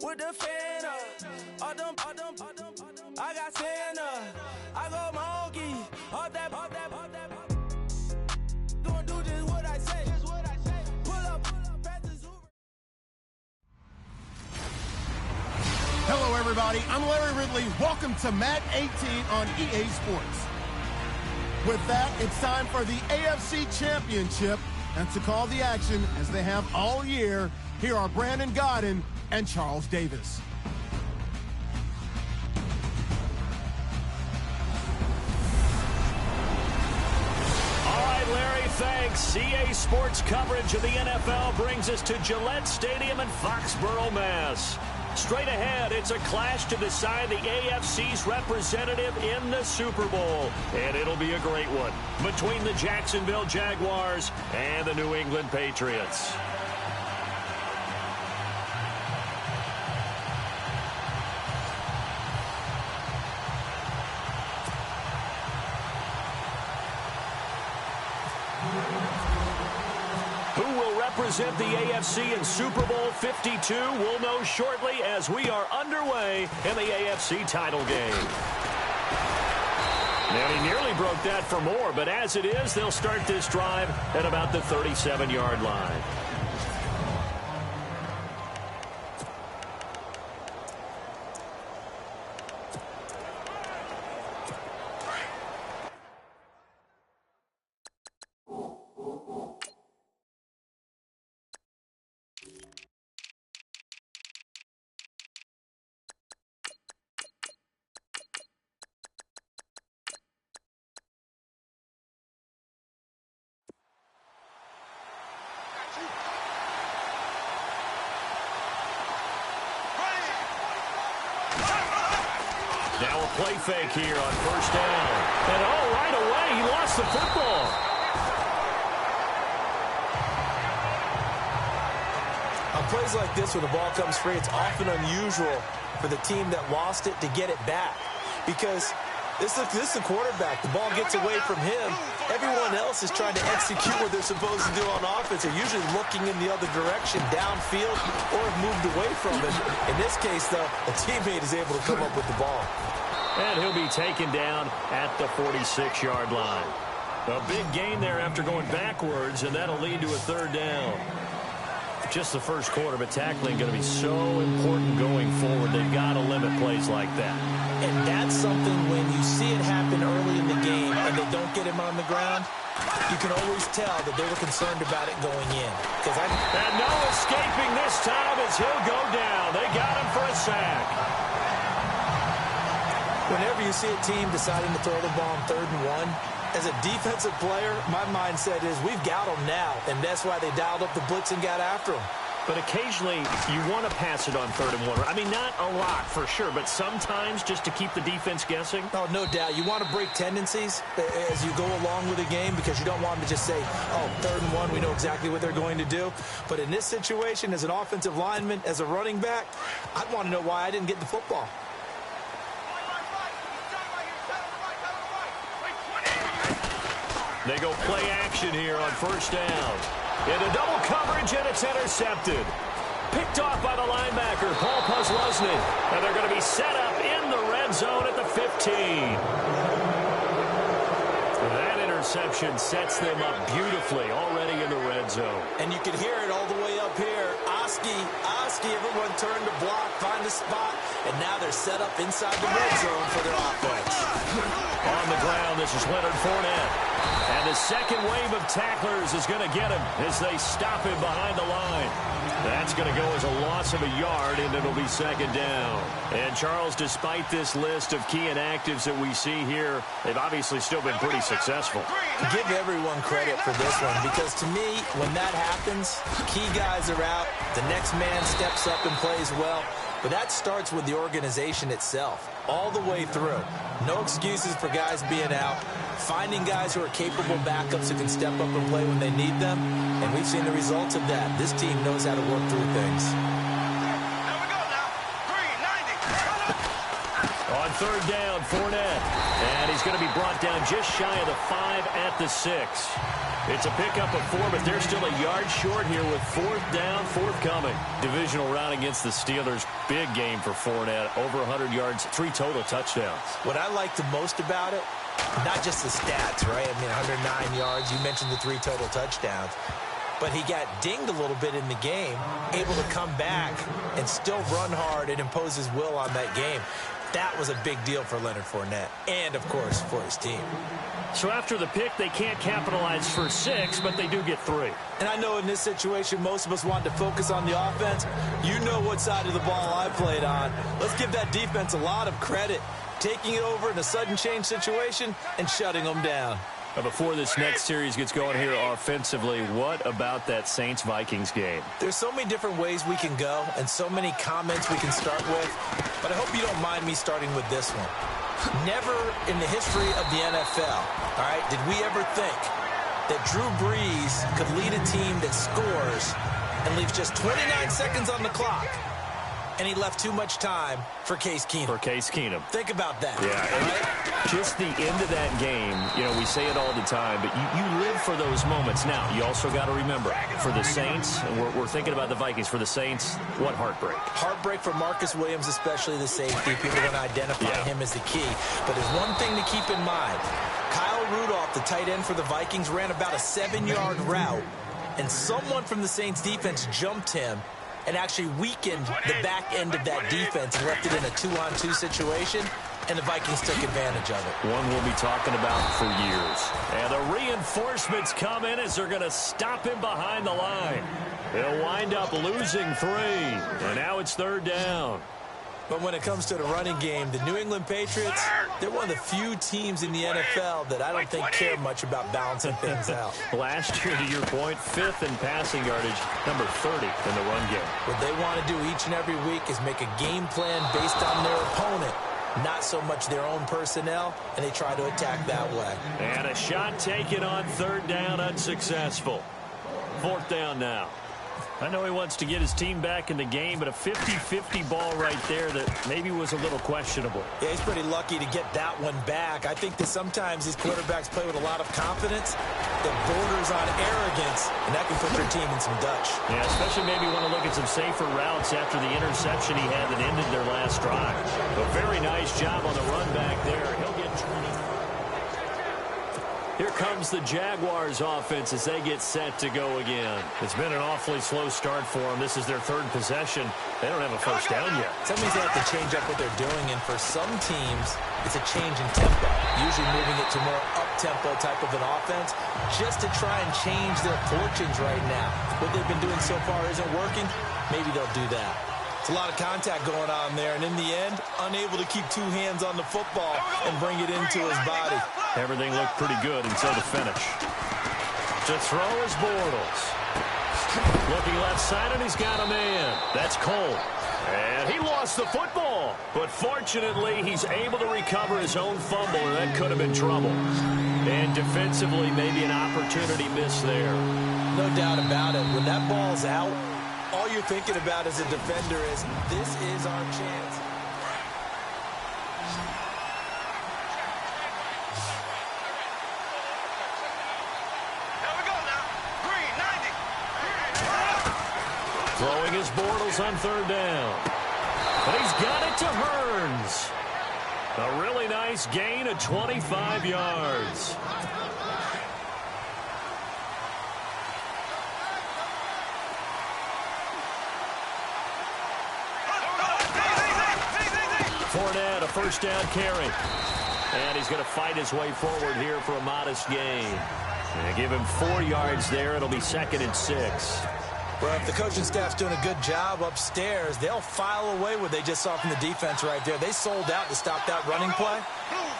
with the fan up. All them, I got Santa. I go monkey. All that. Gonna do just what I say. Pull up, pass the Uber. Hello, everybody. I'm Larry Ridley. Welcome to Madden 18 on EA Sports. With that, it's time for the AFC Championship. And to call the action, as they have all year, here are Brandon Godden and Charles Davis. All right, Larry, thanks. EA Sports coverage of the NFL brings us to Gillette Stadium in Foxborough, Mass. Straight ahead, it's a clash to decide the AFC's representative in the Super Bowl. And it'll be a great one between the Jacksonville Jaguars and the New England Patriots. Represent the AFC in Super Bowl 52. We'll know shortly as we are underway in the AFC title game. And he nearly broke that for more, but as it is, they'll start this drive at about the 37-yard line. Now a play fake here on first down. And right away, he lost the football. On plays like this where the ball comes free, it's often unusual for the team that lost it to get it back. Because this is the quarterback. The ball gets away from him. Everyone else is trying to execute what they're supposed to do on offense. They're usually looking in the other direction, downfield, or have moved away from it. In this case, though, a teammate is able to come up with the ball. And he'll be taken down at the 46-yard line. A big gain there after going backwards, and that'll lead to a third down. Just the first quarter, but tackling going to be so important going forward. They've got to limit plays like that. And that's something when you see it happen early in the game and they don't get him on the ground, you can always tell that they were concerned about it going in. And no escaping this time as he'll go down. They got him for a sack. Whenever you see a team deciding to throw the ball on 3rd and 1, as a defensive player, my mindset is we've got them now, and that's why they dialed up the blitz and got after them. But occasionally, you want to pass it on 3rd and 1. I mean, not a lot for sure, but sometimes just to keep the defense guessing. Oh, no doubt. You want to break tendencies as you go along with a game because you don't want them to just say, oh, 3rd and 1, we know exactly what they're going to do. But in this situation, as an offensive lineman, as a running back, I'd want to know why I didn't get the football. They go play action here on first down. Into double coverage, and it's intercepted. Picked off by the linebacker, Paul Posluszny. And they're going to be set up in the red zone at the 15. That interception sets them up beautifully already in the red zone. And you can hear it all the way up here. Oski, everyone turned to block, find a spot, and now they're set up inside the red zone for their offense. On the ground, this is Leonard Fournette. And the second wave of tacklers is going to get him as they stop him behind the line. That's going to go as a loss of a yard, and it'll be second down. And, Charles, despite this list of key inactives that we see here, they've obviously still been pretty successful. Give everyone credit for this one because, to me, when that happens, key guys are out, the next man steps up and plays well. But that starts with the organization itself, all the way through. No excuses for guys being out. Finding guys who are capable backups who can step up and play when they need them. And we've seen the results of that. This team knows how to work through things. On third down, Fournette. And he's going to be brought down just shy of the 5 at the 6. It's a pickup of 4, but they're still a yard short here with fourth down, forthcoming. Divisional round against the Steelers. Big game for Fournette. Over 100 yards, 3 total touchdowns. What I like the most about it, not just the stats, right? I mean, 109 yards. You mentioned the 3 total touchdowns. But he got dinged a little bit in the game, able to come back and still run hard and impose his will on that game. That was a big deal for Leonard Fournette and, of course, for his team. So after the pick, they can't capitalize for 6, but they do get 3. And I know in this situation, most of us want to focus on the offense. You know what side of the ball I played on. Let's give that defense a lot of credit, taking it over in a sudden change situation and shutting them down. Before this next series gets going here offensively, what about that Saints-Vikings game? There's so many different ways we can go and so many comments we can start with, but I hope you don't mind me starting with this one. Never in the history of the NFL, all right, did we ever think that Drew Brees could lead a team that scores and leaves just 29 seconds on the clock, and he left too much time for Case Keenum. Think about that. Yeah, right? Just the end of that game, you know, we say it all the time, but you live for those moments. Now, you also got to remember, for the Saints, and we're thinking about the Vikings, for the Saints, what heartbreak. Heartbreak for Marcus Williams, especially the safety. People are going to identify him as the key. But there's one thing to keep in mind. Kyle Rudolph, the tight end for the Vikings, ran about a 7-yard route, and someone from the Saints defense jumped him and actually weakened the back end of that defense and left it in a 2-on-2 situation, and the Vikings took advantage of it. One we'll be talking about for years. And the reinforcements come in as they're going to stop him behind the line. They'll wind up losing 3, and now it's third down. But when it comes to the running game, the New England Patriots, they're one of the few teams in the NFL that I don't think care much about balancing things out. Last year, to your point, 5th in passing yardage, number 30 in the run game. What they want to do each and every week is make a game plan based on their opponent, not so much their own personnel, and they try to attack that way. And a shot taken on third down, unsuccessful. Fourth down now. I know he wants to get his team back in the game, but a 50-50 ball right there that maybe was a little questionable. Yeah, he's pretty lucky to get that one back. I think that sometimes these quarterbacks play with a lot of confidence that borders on arrogance, and that can put their team in some Dutch. Yeah, especially maybe want to look at some safer routes after the interception he had that ended their last drive. A very nice job on the run back there. He'll get 20. Here comes the Jaguars offense as they get set to go again. It's been an awfully slow start for them. This is their 3rd possession. They don't have a first down yet. That means they have to change up what they're doing, and for some teams, it's a change in tempo, usually moving it to more up-tempo type of an offense, just to try and change their fortunes right now. What they've been doing so far isn't working. Maybe they'll do that. It's a lot of contact going on there, and in the end, unable to keep 2 hands on the football and bring it into his body. Everything looked pretty good until the finish. To throw is Bortles. Looking left side, and he's got a man. That's Cole. And he lost the football. But fortunately, he's able to recover his own fumble, and that could have been trouble. And defensively, maybe an opportunity missed there. No doubt about it. When that ball's out, all you're thinking about as a defender is, this is our chance. Throwing his Bortles on third down. But he's got it to Hearns. A really nice gain of 25 yards. Fournette, a first down carry. And he's going to fight his way forward here for a modest gain. And give him 4 yards there. It'll be 2nd and 6. Well, if the coaching staff's doing a good job upstairs, they'll file away what they just saw from the defense right there. They sold out to stop that running play.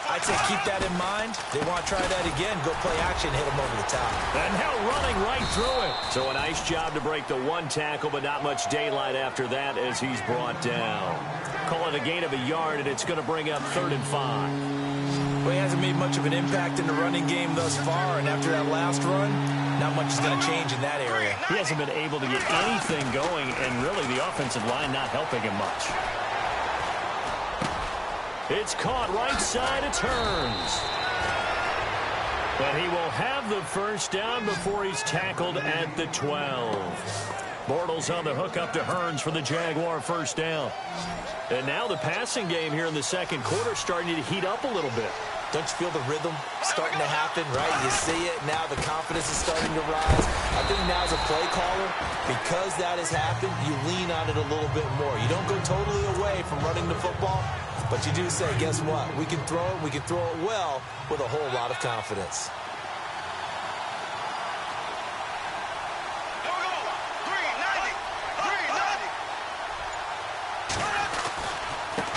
I'd say keep that in mind. They want to try that again. Go play action, hit them over the top. And now running right through it. So a nice job to break the 1 tackle, but not much daylight after that as he's brought down. Call it a gain of a yard, and it's going to bring up 3rd and 5. Well, he hasn't made much of an impact in the running game thus far, and after that last run, not much is going to change in that area. He hasn't been able to get anything going, and really the offensive line not helping him much. It's caught right side. It turns. But he will have the first down before he's tackled at the 12. Bortles on the hook up to Hearns for the Jaguar first down. And now the passing game here in the second quarter starting to heat up a little bit. Don't you feel the rhythm starting to happen, right? You see it now. The confidence is starting to rise. I think now as a play caller, because that has happened, you lean on it a little bit more. You don't go totally away from running the football, but you do say, guess what? We can throw it. We can throw it well with a whole lot of confidence.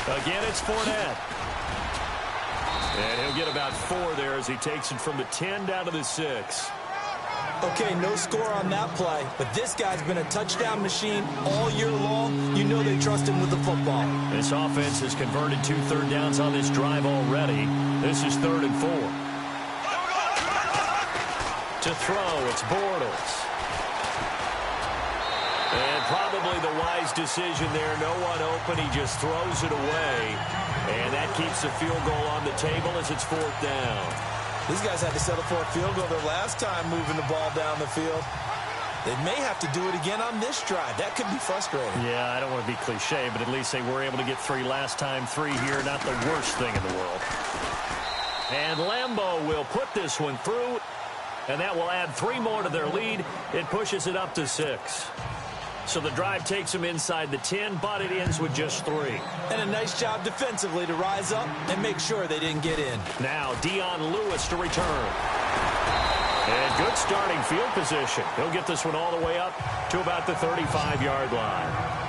Again, it's Fournette. And he'll get about 4 there as he takes it from the 10 down to the 6. Okay, no score on that play, but this guy's been a touchdown machine all year long. You know they trust him with the football. This offense has converted 2 third downs on this drive already. This is 3rd and 4. To throw, it's Bortles. And probably the wise decision there. No one open. He just throws it away. And that keeps the field goal on the table as it's 4th down. These guys had to settle for a field goal their last time moving the ball down the field. They may have to do it again on this drive. That could be frustrating. Yeah, I don't want to be cliche, but at least they were able to get 3 last time. 3 here, not the worst thing in the world. And Lambeau will put this one through. And that will add 3 more to their lead. It pushes it up to 6. So the drive takes them inside the 10, but it ends with just 3. And a nice job defensively to rise up and make sure they didn't get in. Now Dion Lewis to return. And good starting field position. He'll get this one all the way up to about the 35-yard line.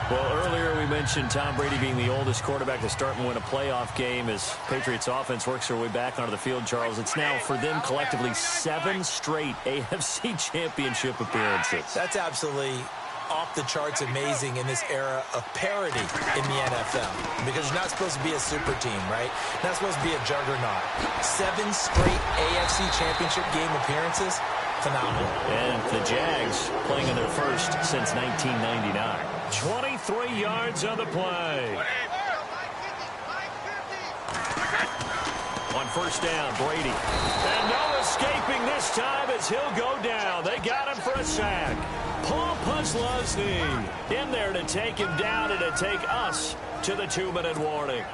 Well, earlier we mentioned Tom Brady being the oldest quarterback to start and win a playoff game as Patriots offense works their way back onto the field, Charles. It's now for them collectively 7 straight AFC championship appearances. That's absolutely off the charts amazing in this era of parity in the NFL. Because you're not supposed to be a super team, right? You're not supposed to be a juggernaut. 7 straight AFC championship game appearances. Phenomenal. And the Jags playing in their first since 1999. 23 yards on the play. On first down, Brady. And no escaping this time as he'll go down. They got him for a sack. Paul Puslosny in there to take him down and to take us to the 2-minute warning.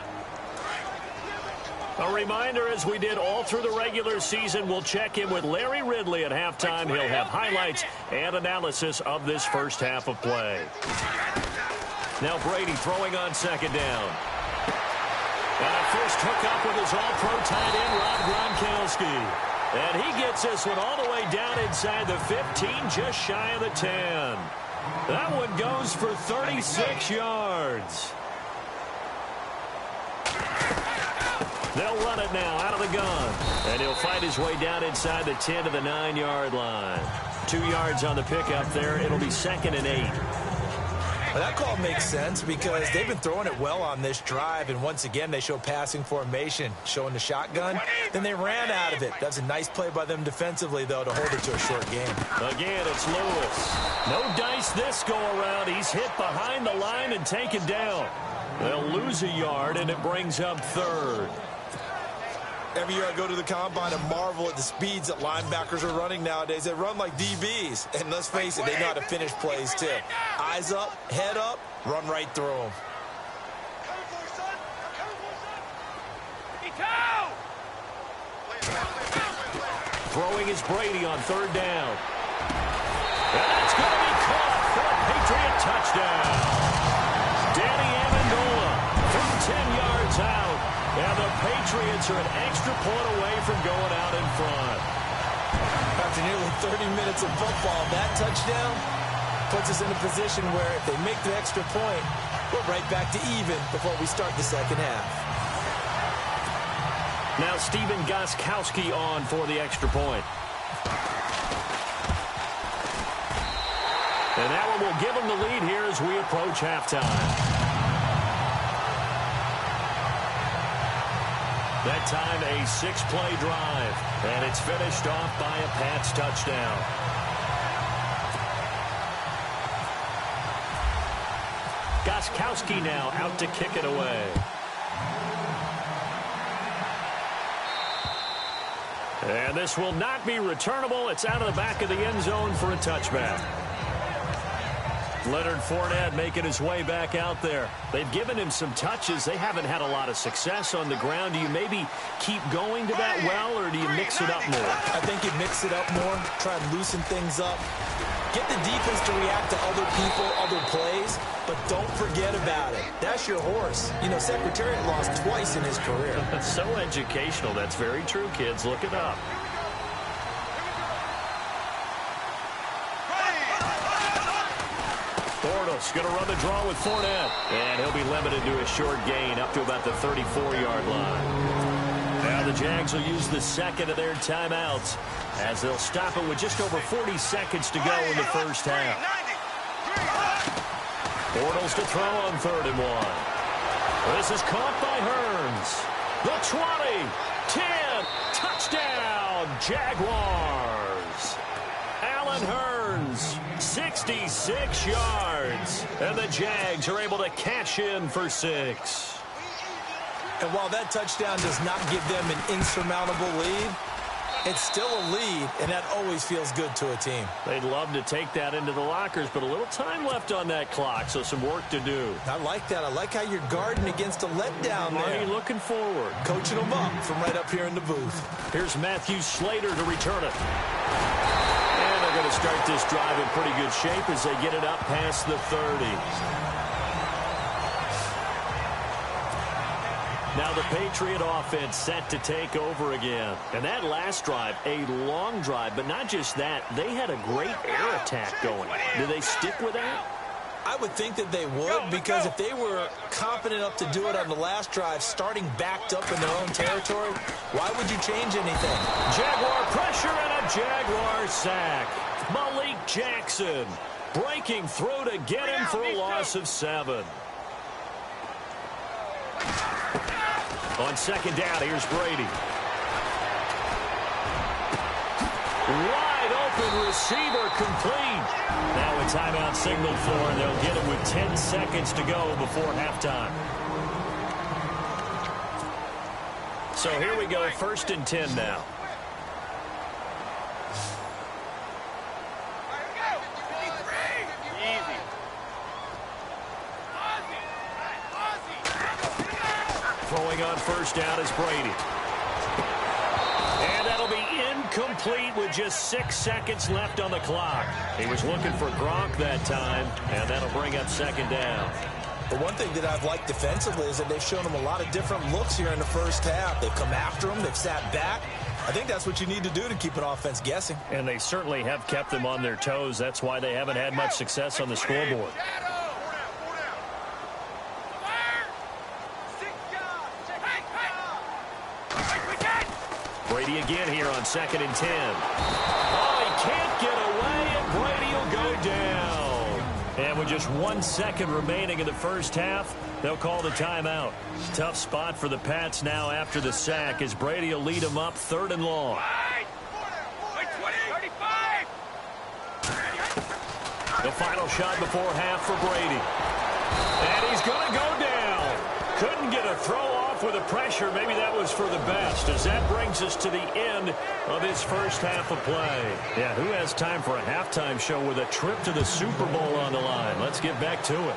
A reminder, as we did all through the regular season, we'll check in with Larry Ridley at halftime. He'll have highlights and analysis of this first half of play. Now Brady throwing on second down. And a first hookup with his all-pro tight end, Rob Gronkowski. And he gets this one all the way down inside the 15, just shy of the 10. That one goes for 36 yards. They'll run it now out of the gun. And he'll fight his way down inside the 10 to the 9-yard line. 2 yards on the pickup there. It'll be 2nd and 8. Well, that call makes sense because they've been throwing it well on this drive, and once again they show passing formation, showing the shotgun. Then they ran out of it. That's a nice play by them defensively, though, to hold it to a short game. Again, it's Lewis. No dice this go-around. He's hit behind the line and taken down. They'll lose a yard, and it brings up 3rd. Every year I go to the combine and marvel at the speeds that linebackers are running nowadays. They run like DBs. And let's face it, they know how to finish plays too. Eyes up, head up, run right through them. Throwing is Brady on 3rd down. And that's going to be caught for a Patriot touchdown. Danny Amendola from 10 yards out. And the Patriots are an extra point away from going out in front. After nearly 30 minutes of football, that touchdown puts us in a position where if they make the extra point, we're right back to even before we start the second half. Now Stephen Gostkowski on for the extra point. And that one will give them the lead here as we approach halftime. That time a 6-play drive, and it's finished off by a Pats touchdown. Gostkowski now out to kick it away. And this will not be returnable. It's out of the back of the end zone for a touchback. Leonard Fournette making his way back out there. They've given him some touches. They haven't had a lot of success on the ground. Do you maybe keep going to that well, or do you mix it up more? I think you mix it up more, try and loosen things up. Get the defense to react to other people, other plays, but don't forget about it. That's your horse. You know, Secretariat lost twice in his career. That's so educational. That's very true, kids. Look it up. Bortles going to run the draw with Fournette. And he'll be limited to a short gain up to about the 34-yard line. Now the Jags will use the second of their timeouts as they'll stop it with just over 40 seconds to go in the first half. Bortles to throw on 3rd and 1. This is caught by Hearns. The 20, 10, touchdown, Jaguars. Allen Hearns, 66 yards. And the Jags are able to cash in for 6. And while that touchdown does not give them an insurmountable lead, it's still a lead, and that always feels good to a team. They'd love to take that into the lockers, but a little time left on that clock, so some work to do. I like that. I like how you're guarding against a letdown there. Are you looking forward? Coaching them up from right up here in the booth. Here's Matthew Slater to return it. And they're going to start this drive in pretty good shape as they get it up past the 30. Now the Patriot offense set to take over again. And that last drive, a long drive, but not just that. They had a great air attack going. Do they stick with that? I would think that they would, because if they were confident enough to do it on the last drive, starting backed up in their own territory, why would you change anything? Jaguar pressure and a Jaguar sack. Malik Jackson breaking through to get him for a loss of 7. On 2nd down, here's Brady. Wide open receiver complete. Now a timeout signaled for, and they'll get it with 10 seconds to go before halftime. So here we go, 1st and 10 now. Throwing on 1st down is Brady. And that'll be incomplete with just 6 seconds left on the clock. He was looking for Gronk that time, and that'll bring up 2nd down. The one thing that I've liked defensively is that they've shown him a lot of different looks here in the first half. They've come after him. They've sat back. I think that's what you need to do to keep an offense guessing. And they certainly have kept them on their toes. That's why they haven't had much success on the scoreboard. Brady again here on 2nd and 10. Oh, he can't get away, and Brady will go down. And with just 1 second remaining in the first half, they'll call the timeout. Tough spot for the Pats now after the sack as Brady will lead them up 3rd and long. The final shot before half for Brady. And he's going to go down. Couldn't get a throw off with the pressure. Maybe that was for the best, as that brings us to the end of his first half of play. Yeah, who has time for a halftime show with a trip to the Super Bowl on the line? Let's get back to it.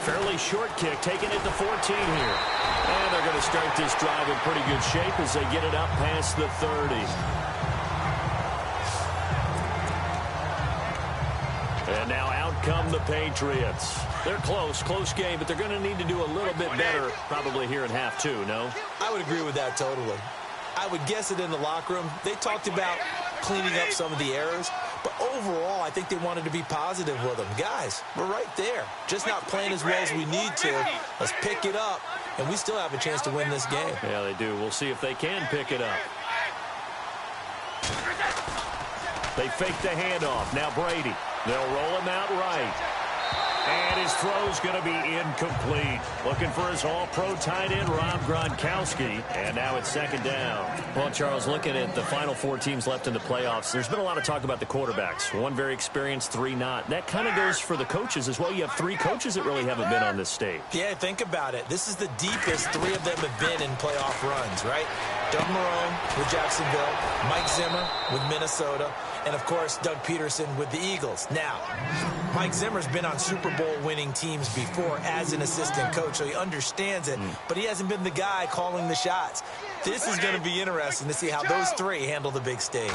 Fairly short kick, taking it to 14 here. And they're going to start this drive in pretty good shape as they get it up past the 30. And now out come the Patriots. They're close game, but they're going to need to do a little bit better probably here in half 2, no? I would agree with that totally. I would guess it in the locker room. They talked about cleaning up some of the errors, but overall, I think they wanted to be positive with them. Guys, we're right there. Just not playing as well as we need to. Let's pick it up, and we still have a chance to win this game. Yeah, they do. We'll see if they can pick it up. They fake the handoff. Now Brady. They'll roll him out right. And his throw's going to be incomplete. Looking for his all-pro tight end, Rob Gronkowski. And now it's second down. Well, Charles, looking at the final 4 teams left in the playoffs, there's been a lot of talk about the quarterbacks. 1 very experienced, 3 not. That kind of goes for the coaches as well. You have 3 coaches that really haven't been on this stage. Yeah, think about it. This is the deepest 3 of them have been in playoff runs, right? Doug Marrone with Jacksonville, Mike Zimmer with Minnesota, and, of course, Doug Peterson with the Eagles. Now, Mike Zimmer's been on Super Bowl winning teams before as an assistant coach, so he understands it, but he hasn't been the guy calling the shots. This is going to be interesting to see how those 3 handle the big stage.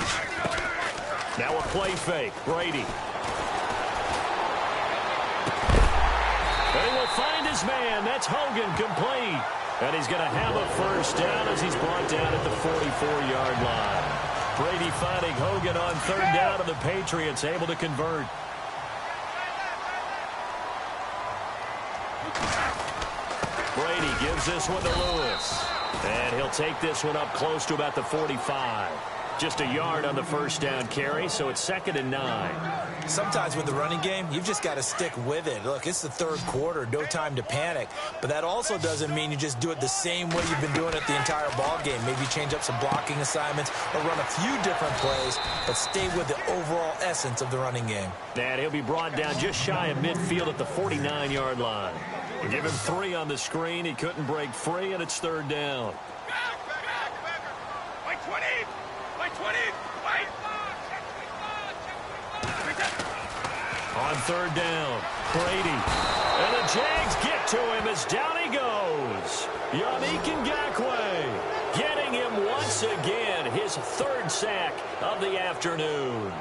Now a play fake. Brady. They will find his man. That's Hogan, complete. And he's going to have a first down as he's brought down at the 44-yard line. Brady finding Hogan on 3rd down, and the Patriots able to convert. Brady gives this one to Lewis. And he'll take this one up close to about the 45. Just a yard on the first down carry, so it's 2nd and 9. Sometimes with the running game, you've just got to stick with it. Look, it's the 3rd quarter, no time to panic. But that also doesn't mean you just do it the same way you've been doing it the entire ball game. Maybe change up some blocking assignments or run a few different plays, but stay with the overall essence of the running game. And he'll be brought down just shy of midfield at the 49-yard line. We give him 3 on the screen. He couldn't break free, and it's 3rd down. Wait, 20. Wait, 20. Wait. On 3rd down, Brady. And the Jags get to him as down he goes. Yannick Ngakoue getting him once again, his 3rd sack of the afternoon.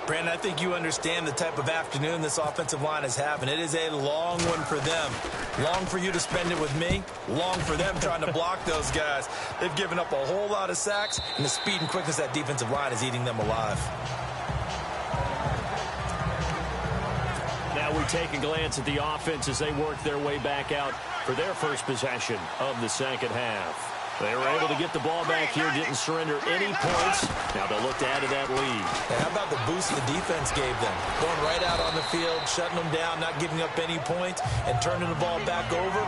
Brandon, I think you understand the type of afternoon this offensive line is having. It is a long one for them. Long for you to spend it with me. Long for them trying to block those guys. They've given up a whole lot of sacks, and the speed and quickness of that defensive line is eating them alive. Now we take a glance at the offense as they work their way back out for their first possession of the second half. They were able to get the ball back here, didn't surrender any points. Now they'll look to add to that lead. And how about the boost the defense gave them? Going right out on the field, shutting them down, not giving up any points, and turning the ball back over.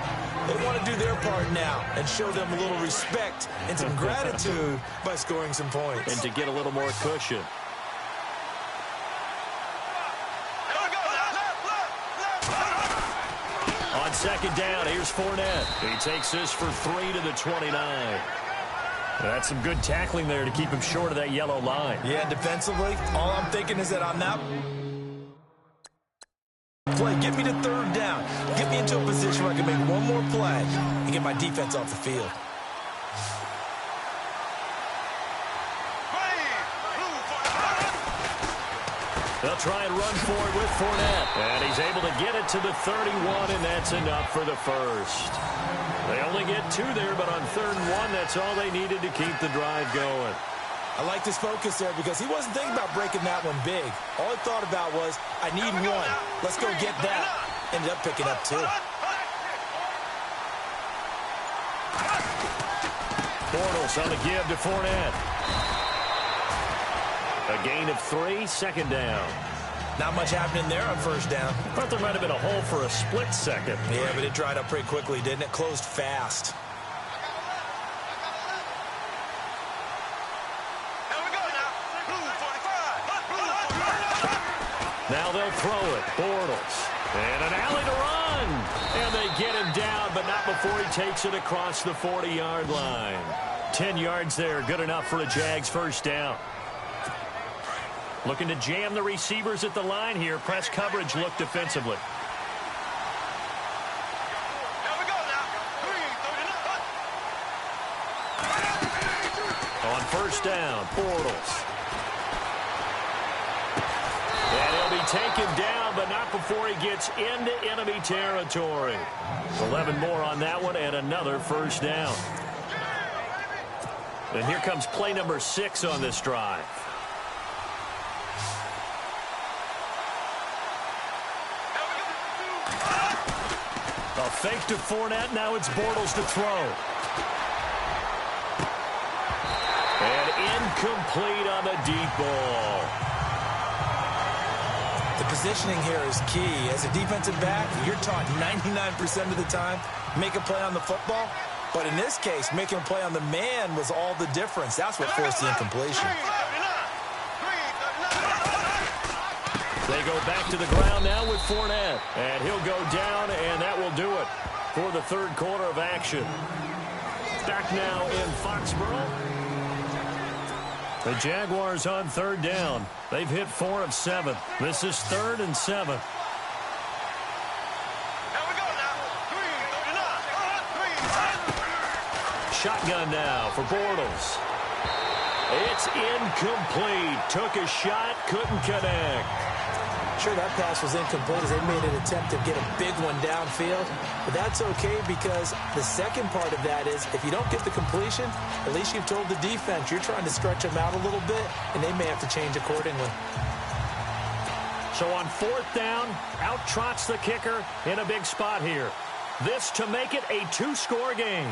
They want to do their part now and show them a little respect and some gratitude by scoring some points. And to get a little more cushion. On 2nd down, here's Fournette. He takes this for 3 to the 29. That's some good tackling there to keep him short of that yellow line. Yeah, defensively, all I'm thinking is that on that play, get me to 3rd down. Get me into a position where I can make one more play and get my defense off the field. They'll try and run for it with Fournette. And he's able to get it to the 31, and that's enough for the first. They only get 2 there, but on 3rd and 1, that's all they needed to keep the drive going. I like his focus there because he wasn't thinking about breaking that one big. All he thought about was, I need 1. Let's go get that. Ended up picking up 2. Bortles on the give to Fournette. A gain of 3, 2nd down. Not much happening there on 1st down. Thought there might have been a hole for a split second. Yeah, but it dried up pretty quickly, didn't it? Closed fast. Now they'll throw it. Bortles. And an alley to run. And they get him down, but not before he takes it across the 40-yard line. 10 yards there. Good enough for a Jags 1st down. Looking to jam the receivers at the line here. Press coverage look defensively. On 1st down, Bortles. And he'll be taken down, but not before he gets into enemy territory. 11 more on that one, and another 1st down. And here comes play number 6 on this drive. A fake to Fournette. Now it's Bortles to throw. And incomplete on the deep ball. The positioning here is key. As a defensive back, you're taught 99% of the time, make a play on the football. But in this case, making a play on the man was all the difference. That's what forced the incompletion. They go back to the ground now with Fournette. And he'll go down, and that will do it for the third quarter of action. Back now in Foxborough. The Jaguars on third down. They've hit 4 of 7. This is 3rd and 7. Shotgun now for Bortles. It's incomplete. Took a shot, couldn't connect. Sure, that pass was incomplete as they made an attempt to get a big one downfield. But that's okay because the second part of that is if you don't get the completion, at least you've told the defense you're trying to stretch them out a little bit, and they may have to change accordingly. So on 4th down, out trots the kicker in a big spot here. This to make it a 2-score game.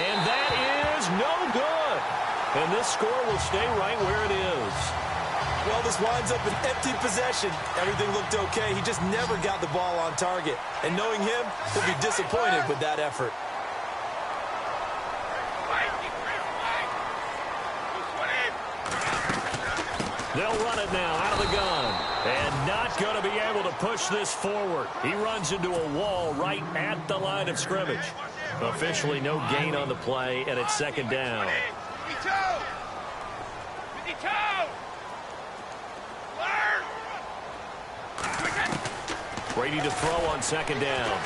And that is no good. And this score will stay right where it is. Well, this winds up an empty possession. Everything looked okay. He just never got the ball on target. And knowing him, he'll be disappointed with that effort. They'll run it now out of the gun. And not going to be able to push this forward. He runs into a wall right at the line of scrimmage. Officially no gain on the play, and it's 2nd down. Brady to throw on 2nd down.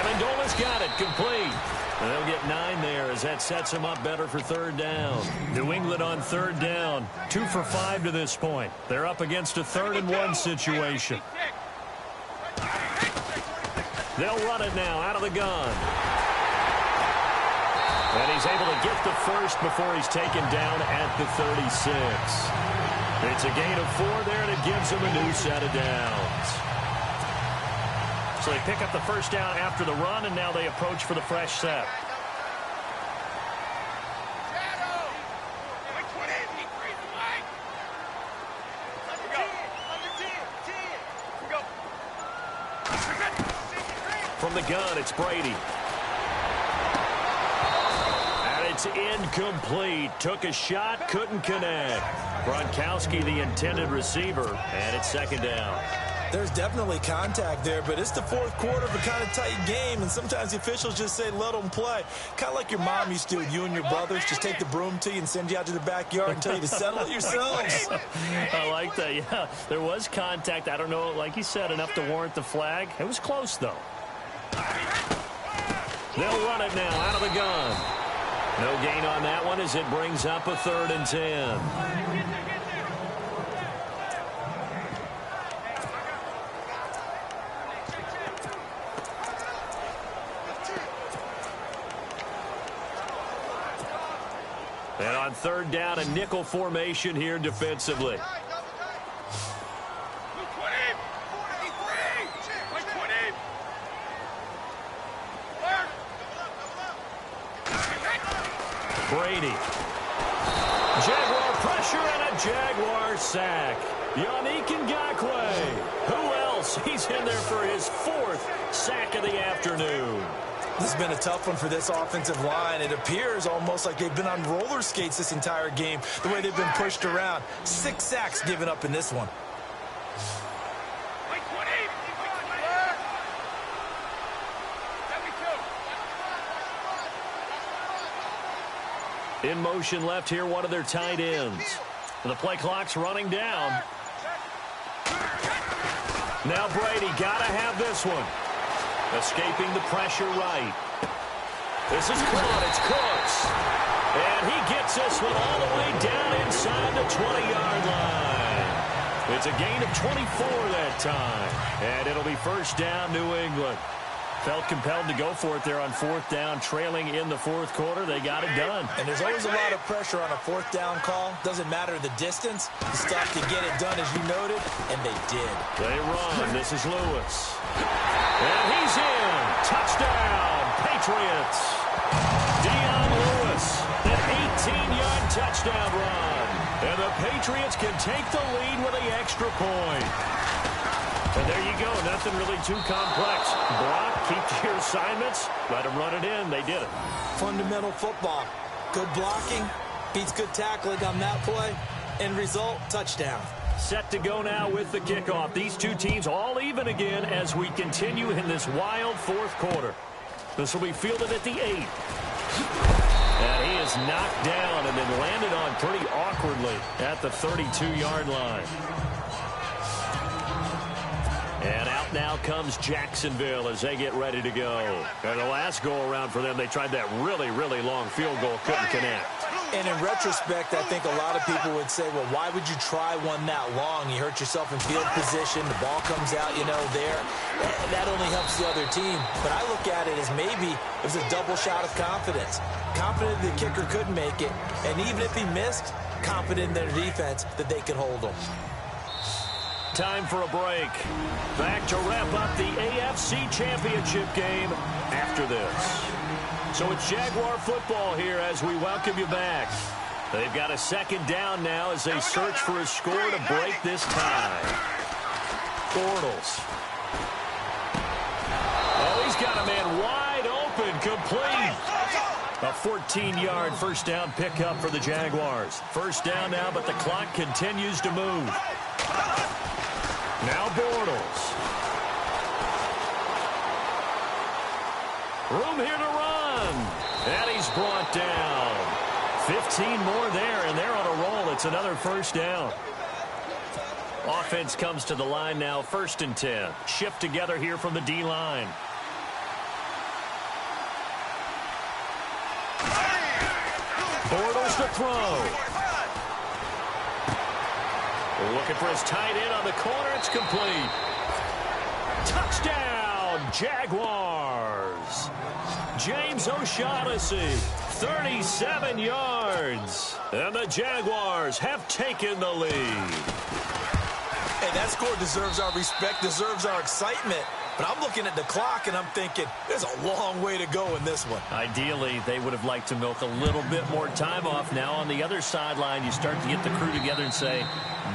Amendola's got it, complete. And they'll get 9 there as that sets him up better for 3rd down. New England on 3rd down. 2 for 5 to this point. They're up against a 3rd and 1 situation. They'll run it now out of the gun. And he's able to get the first before he's taken down at the 36. It's a gain of 4 there, and it gives him a new set of downs. So they pick up the first down after the run, and now they approach for the fresh set. From the gun, it's Brady. And it's incomplete. Took a shot, couldn't connect. Gronkowski, the intended receiver, and it's 2nd down. There's definitely contact there, but it's the 4th quarter of a kind of tight game, and sometimes the officials just say, let them play. Kind of like your mom used to with you and your brothers. Just take the broom to you and send you out to the backyard and tell you to settle it yourselves. I like that, yeah. There was contact. I don't know, like you said, enough to warrant the flag. It was close, though. They'll run it now out of the gun. No gain on that one as it brings up a 3rd and 10. And on 3rd down, a nickel formation here defensively. Brady. Jaguar pressure and a Jaguar sack. Yannick Ngakoue. Who else? He's in there for his 4th sack of the afternoon. This has been a tough one for this offensive line. It appears almost like they've been on roller skates this entire game, the way they've been pushed around. 6 sacks given up in this one. In motion left here, one of their tight ends. And the play clock's running down. Now Brady, gotta have this one. Escaping the pressure right. This is caught. It's Cooks. And he gets this one all the way down inside the 20-yard line. It's a gain of 24 that time. And it'll be 1st down, New England. Felt compelled to go for it there on 4th down, trailing in the 4th quarter. They got it done. And there's always a lot of pressure on a 4th down call. Doesn't matter the distance. You stop to get it done, as you noted, and they did. They run. This is Lewis. And he's in. Touchdown, Patriots. touchdown run. And the Patriots can take the lead with the extra point. And there you go. Nothing really too complex. Block, keep to your assignments, let them run it in. They did it. Fundamental football. Good blocking beats good tackling on that play. End result, touchdown. Set to go now with the kickoff. These two teams all even again as we continue in this wild fourth quarter. This will be fielded at the 8. And he is knocked down and then landed on pretty awkwardly at the 32-yard line. And out now comes Jacksonville as they get ready to go. And the last go-around for them, they tried that really, really long field goal, couldn't connect. And in retrospect, I think a lot of people would say, well, why would you try one that long? You hurt yourself in field position. The ball comes out, there. That only helps the other team. But I look at it as maybe it was a double shot of confidence. Confident the kicker could make it. And even if he missed, confident in their defense that they could hold him. Time for a break. Back to wrap up the AFC Championship game after this. So it's Jaguar football here as we welcome you back. They've got a second down now as they search for a score to break this tie. Bortles. Oh, he's got a man wide open, complete. A 14-yard first down pickup for the Jaguars. First down now, but the clock continues to move. Now Bortles. Room here to run. And he's brought down. 15 more there, and they're on a roll. It's another first down. Offense comes to the line now, 1st and 10. Shift together here from the D-line. Bortles to throw. Looking for his tight end on the corner. It's complete. Touchdown, Jaguars. James O'Shaughnessy, 37 yards. And the Jaguars have taken the lead. Hey, that score deserves our respect, deserves our excitement. But I'm looking at the clock, and I'm thinking, there's a long way to go in this one. Ideally, they would have liked to milk a little bit more time off. Now on the other sideline, you start to get the crew together and say,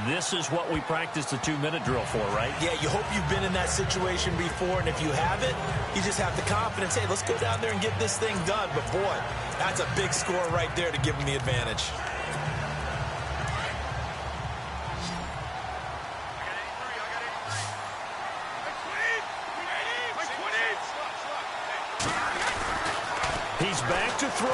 this is what we practiced the 2-minute drill for, right? Yeah, you hope you've been in that situation before, and if you haven't, you just have the confidence, hey, let's go down there and get this thing done. But, boy, that's a big score right there to give them the advantage. He's back to throw.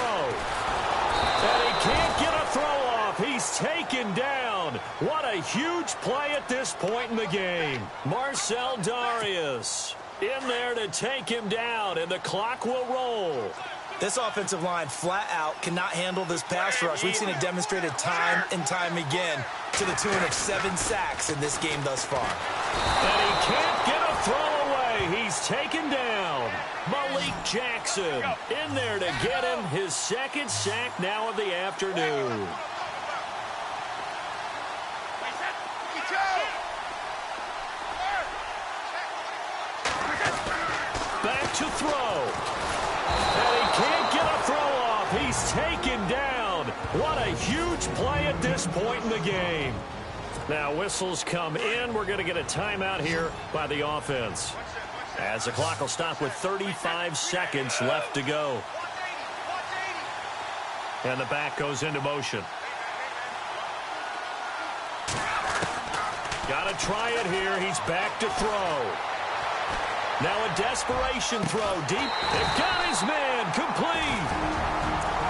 And he can't get a throw off. He's taken down. What a huge play at this point in the game. Marcel Darius in there to take him down, and the clock will roll. This offensive line flat out cannot handle this pass rush. We've seen it demonstrated time and time again to the tune of 7 sacks in this game thus far. And he can't get a throw away. He's taken down. Malik Jackson in there to get him his 2nd sack now of the afternoon. Back to throw. And he can't get a throw off. He's taken down. What a huge play at this point in the game. Now whistles come in. We're going to get a timeout here by the offense, as the clock will stop with 35 seconds left to go. And the back goes into motion. Got to try it here. He's back to throw. Now a desperation throw deep. They've got his man complete.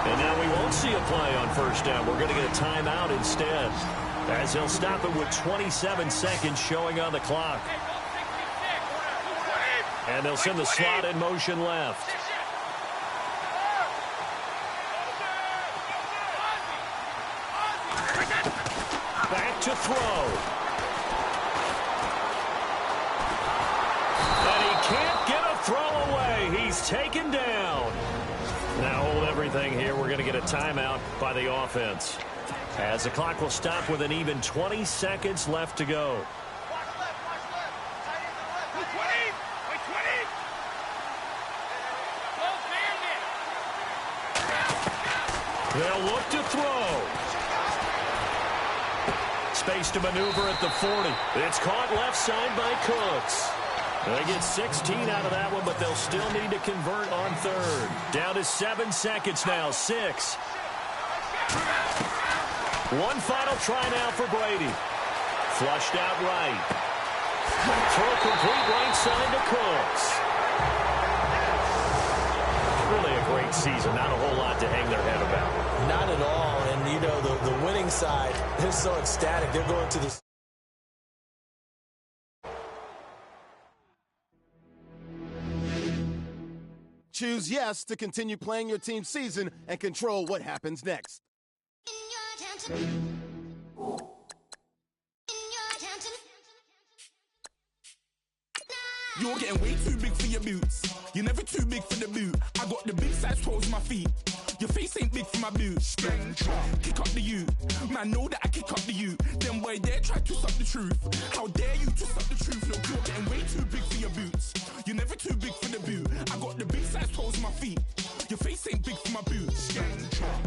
And now we won't see a play on first down. We're going to get a timeout instead, as he'll stop it with 27 seconds showing on the clock. And they'll send the slot in motion left. Back to throw. And he can't get a throw away. He's taken down. Now hold everything here. We're going to get a timeout by the offense, as the clock will stop with an even 20 seconds left to go. They'll look to throw. space to maneuver at the 40. It's caught left side by Cooks. They get 16 out of that one, but they'll still need to convert on third. Down to 7 seconds now. 6. One final try now for Brady. Flushed out right. Throw complete right side to Cooks. Really a great season. Not a whole lot to hang their head about. Not at all. And, you know, the winning side, they're so ecstatic. They're going to the... Choose yes to continue playing your team's season and control what happens next. You're getting way too big for your boots. You're never too big for the boot. I got the big size toes on my feet. Your face ain't big for my boots. Kick up the you. Man, know that I kick up the you. Then boy dare try to suck the truth. How dare you to suck the truth? Look, you're getting way too big for your boots. You're never too big for the boot. I got the big size toes on my feet. Your face ain't big for my boots.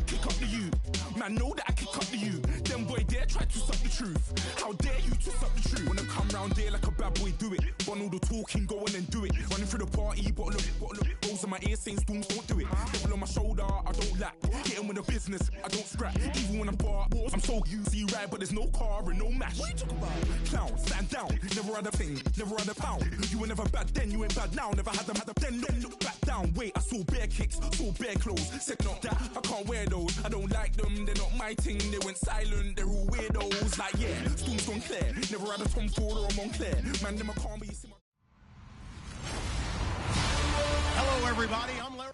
Kick up the you. Man, know that I kick up the you. Then boy dare try to suck the truth. How dare you to suck the truth? Wanna come round there like a bad boy, do it. Want all the talking, go on and do it. Running through the party, bottle up. Rolls in my ear saying storms, don't do it. Double on my shoulder, I don't lack. Getting with the business, I don't scrap. Even when I'm bar, I'm so easy right, but there's no car and no mash. What you talk about? Clown, stand down. Never had a thing, never had a pound. You were never bad then, you ain't bad now. Never had them, then look back down. Wait, I saw bare kicks, saw bare clothes. Said not that, I can't wear those. I don't like them, they're not my thing. They went silent, they're all weirdos. Like yeah, storms gone clear. Never had a Tom Ford or a Montclair. Man, them I can't be. Hello, everybody. I'm Larry.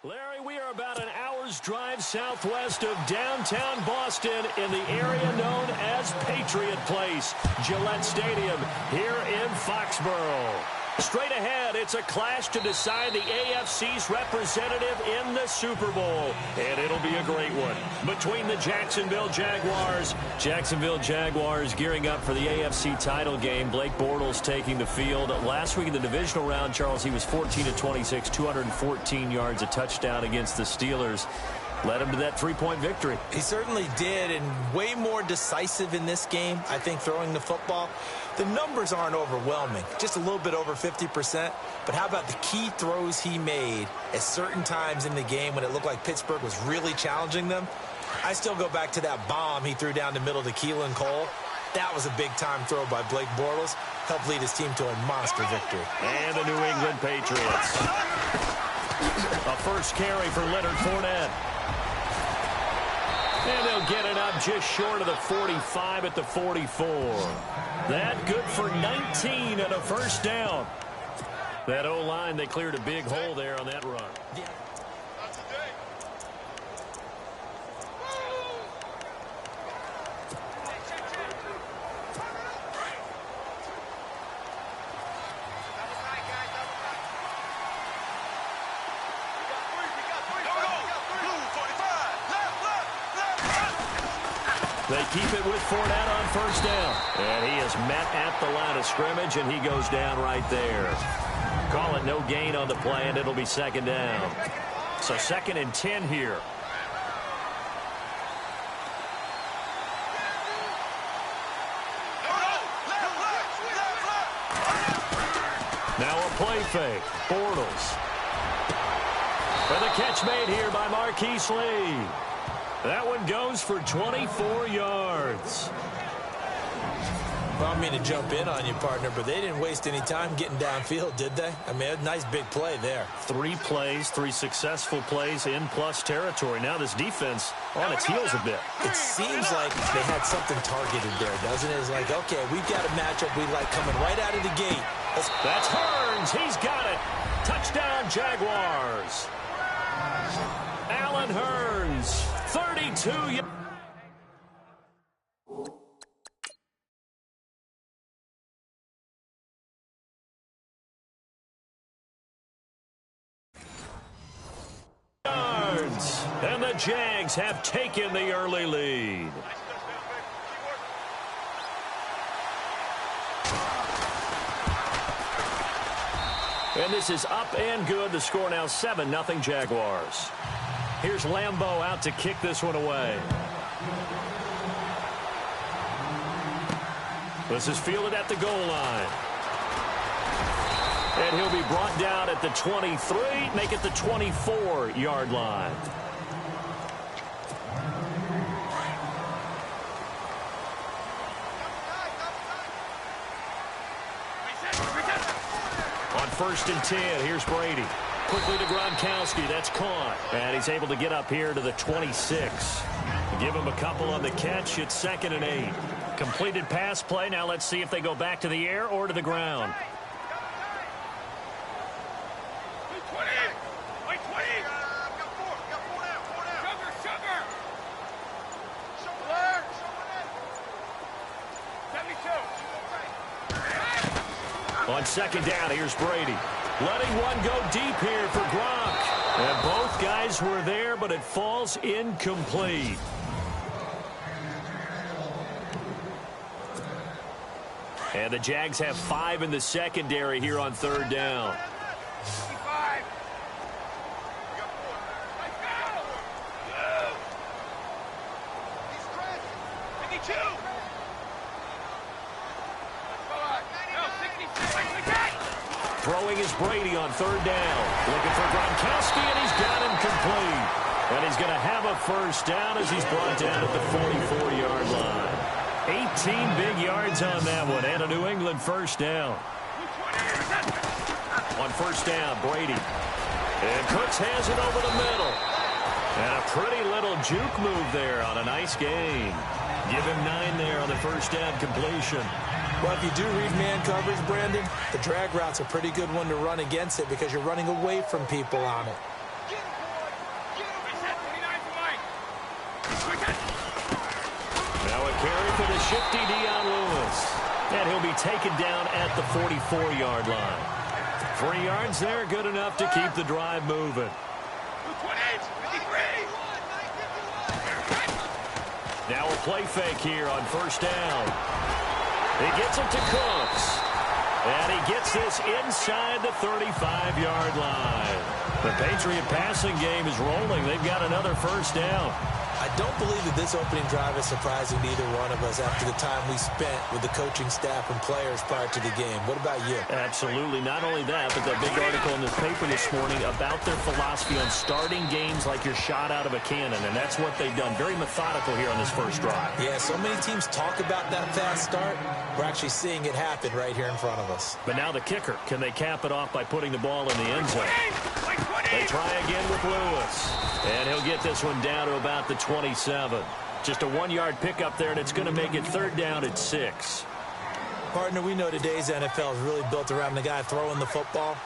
Larry, we are about an hour's drive southwest of downtown Boston in the area known as Patriot Place, Gillette Stadium here in Foxborough. Straight ahead, it's a clash to decide the AFC's representative in the Super Bowl, and it'll be a great one between the Jacksonville Jaguars. Jacksonville Jaguars gearing up for the AFC title game. Blake Bortles taking the field. Last week in the divisional round, Charles, he was 14-26, 214 yards, a touchdown against the Steelers. Led him to that 3-point victory. He certainly did, and way more decisive in this game, I think, throwing the football. The numbers aren't overwhelming, just a little bit over 50%. But how about the key throws he made at certain times in the game when it looked like Pittsburgh was really challenging them? I still go back to that bomb he threw down the middle to Keelan Cole. That was a big-time throw by Blake Bortles. Helped lead his team to a monster victory. And the New England Patriots. A first carry for Leonard Fournette. And they'll get it up just short of the 45 at the 44. That good for 19 and a first down. That O-line, they cleared a big hole there on that run. Yeah. They keep it with Fournette on first down. And he is met at the line of scrimmage, and he goes down right there. Call it no gain on the play, and it'll be second down. So 2nd and 10 here. Now a play fake. Bortles. And the catch made here by Marquise Lee. That one goes for 24 yards. Well, I don't mean to jump in on you, partner, but they didn't waste any time getting downfield, did they? I mean, a nice big play there. 3 plays, 3 successful plays in plus territory. Now this defense on its heels a bit. It seems like they had something targeted there, doesn't it? It's like, okay, we've got a matchup we like coming right out of the gate. That's Hearns. He's got it. Touchdown, Jaguars. Allen Hearns, 32 yards. And the Jags have taken the early lead. And this is up and good. The score now 7-0 Jaguars. Here's Lambeau out to kick this one away. This is fielded at the goal line. And he'll be brought down at the 23, make it the 24-yard line. On 1st and 10, here's Brady. Quickly to Gronkowski. That's caught. And he's able to get up here to the 26. Give him a couple on the catch. It's 2nd and 8. Completed pass play. Now let's see if they go back to the air or to the ground. On 2nd down, here's Brady. Letting one go deep here for Gronk. And both guys were there, but it falls incomplete. And the Jags have 5 in the secondary here on 3rd down. Throwing is Brady on 3rd down. Looking for Gronkowski, and he's got him complete. And he's going to have a 1st down as he's brought down at the 44-yard line. 18 big yards on that one, and a New England 1st down. On 1st down, Brady. And Cooks has it over the middle. And a pretty little juke move there on a nice gain. Give him 9 there on the 1st down completion. Well, if you do read man coverage, Brandon, the drag route's a pretty good one to run against it because you're running away from people on it. Now a carry for the shifty Dion Lewis. And he'll be taken down at the 44-yard line. 3 yards there, good enough to keep the drive moving. Now a play fake here on 1st down. He gets it to Cooks. And he gets this inside the 35-yard line. The Patriot passing game is rolling. They've got another 1st down. I don't believe that this opening drive is surprising to either one of us after the time we spent with the coaching staff and players prior to the game. What about you? Absolutely. Not only that, but that big article in this paper this morning about their philosophy on starting games like you're shot out of a cannon, and that's what they've done. Very methodical here on this 1st drive. Yeah, so many teams talk about that fast start. We're actually seeing it happen right here in front of us. But now the kicker. Can they cap it off by putting the ball in the end zone? They try again with Lewis. And he'll get this one down to about the 27. Just a 1-yard pickup there, and it's going to make it 3rd down at 6. Partner, we know today's NFL is really built around the guy throwing the football.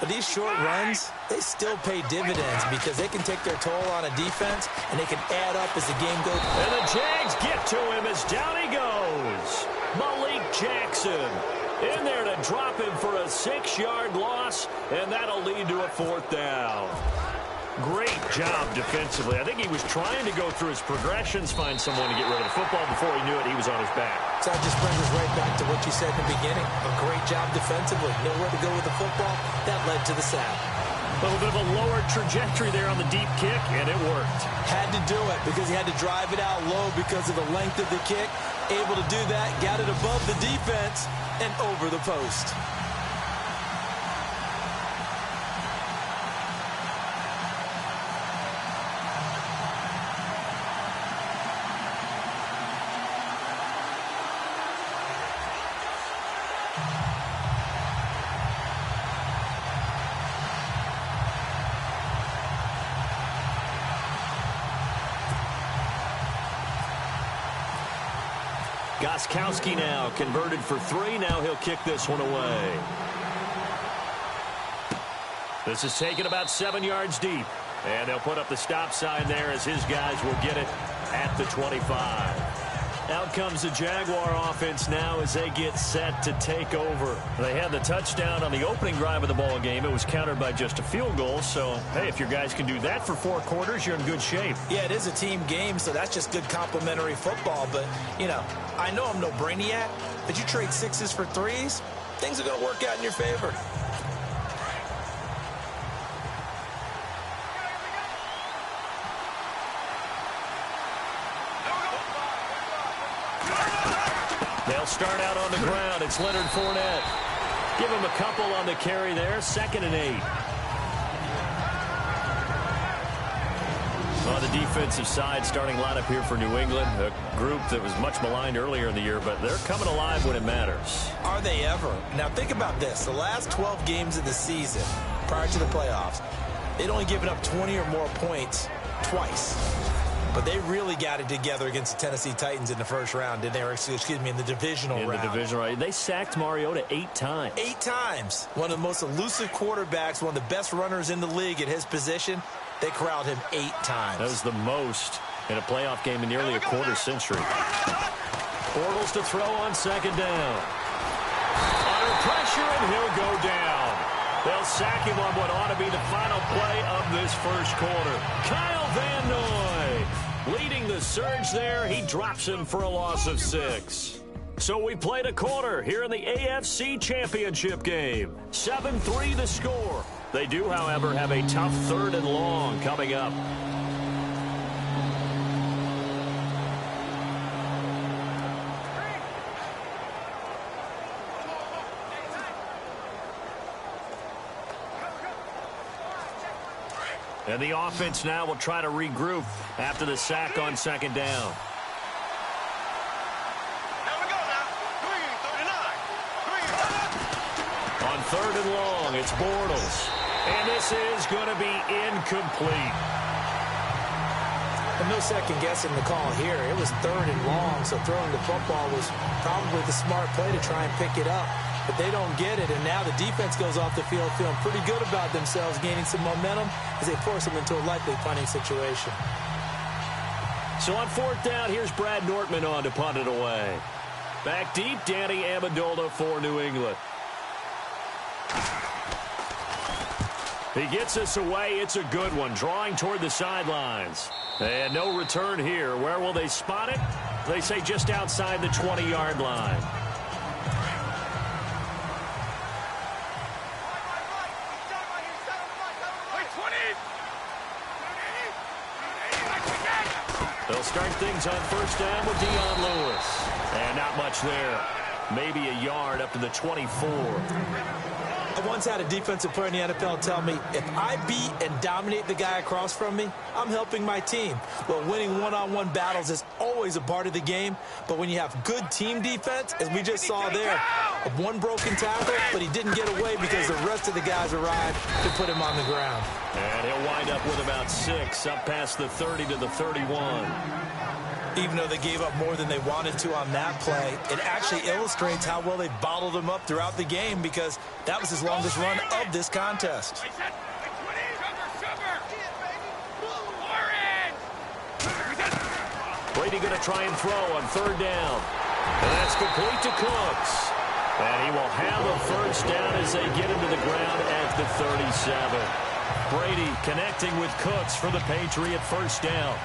But these short runs, they still pay dividends because they can take their toll on a defense, and they can add up as the game goes. And the Jags get to him as down he goes. Malik Jackson in there to drop him for a 6-yard loss, and that'll lead to a 4th down. Great job defensively. I think he was trying to go through his progressions, find someone to get rid of the football. Before he knew it, he was on his back. So that just brings us right back to what you said in the beginning. A great job defensively. Nowhere to go with the football. That led to the sack. A little bit of a lower trajectory there on the deep kick, and it worked. Had to do it because he had to drive it out low because of the length of the kick. Able to do that, got it above the defense and over the post. Gostkowski now converted for 3. Now he'll kick this one away. This is taken about 7 yards deep. And they'll put up the stop sign there as his guys will get it at the 25. Out comes the Jaguar offense now as they get set to take over. They had the touchdown on the opening drive of the ball game. It was countered by just a field goal. So, hey, if your guys can do that for 4 quarters, you're in good shape. Yeah, it is a team game, so that's just good complimentary football. But, you know, I know I'm no brainiac, but you trade 6s for 3s, things are going to work out in your favor. They'll start out on the ground. It's Leonard Fournette. Give him a couple on the carry there. 2nd and 8. On the defensive side, starting lineup here for New England, a group that was much maligned earlier in the year, but they're coming alive when it matters. Are they ever? Now think about this. The last 12 games of the season, prior to the playoffs, they'd only given up 20 or more points twice. But they really got it together against the Tennessee Titans in the first round, didn't they? Or, excuse me, in the divisional round. In the divisional round. They sacked Mariota 8 times. 8 times. One of the most elusive quarterbacks, one of the best runners in the league at his position. They corralled him 8 times. That was the most in a playoff game in nearly a quarter century. Bortles to throw on 2nd down. Under pressure, and he'll go down. They'll sack him on what ought to be the final play of this first quarter. Kyle Van Noy leading the surge there. He drops him for a loss of 6. So we played a quarter here in the AFC Championship game. 7-3 the score. They do, however, have a tough 3rd and long coming up. And the offense now will try to regroup after the sack on 2nd down. Here we go now. 3, 39. On 3rd and long, it's Bortles. And this is going to be incomplete. And no second guessing the call here. It was 3rd and long, so throwing the football was probably the smart play to try and pick it up. But they don't get it, and now the defense goes off the field feeling pretty good about themselves, gaining some momentum as they force them into a likely punting situation. So on 4th down, here's Brad Nortman on to punt it away. Back deep, Danny Amendola for New England. He gets us away. It's a good one, drawing toward the sidelines. And no return here. Where will they spot it? They say just outside the 20-yard line. They'll start things on 1st down with Dion Lewis. And not much there. Maybe a yard up to the 24. I once had a defensive player in the NFL tell me, if I beat and dominate the guy across from me, I'm helping my team. Well, winning one-on-one battles is always a part of the game, but when you have good team defense, as we just saw there, one broken tackle, but he didn't get away because the rest of the guys arrived to put him on the ground. And he'll wind up with about 6, up past the 30 to the 31. Even though they gave up more than they wanted to on that play, it actually illustrates how well they bottled him up throughout the game because that was his longest run of this contest. Brady going to try and throw on 3rd down. And that's complete to Cooks. And he will have a 1st down as they get him to the ground at the 37. Brady connecting with Cooks for the Patriot 1st down.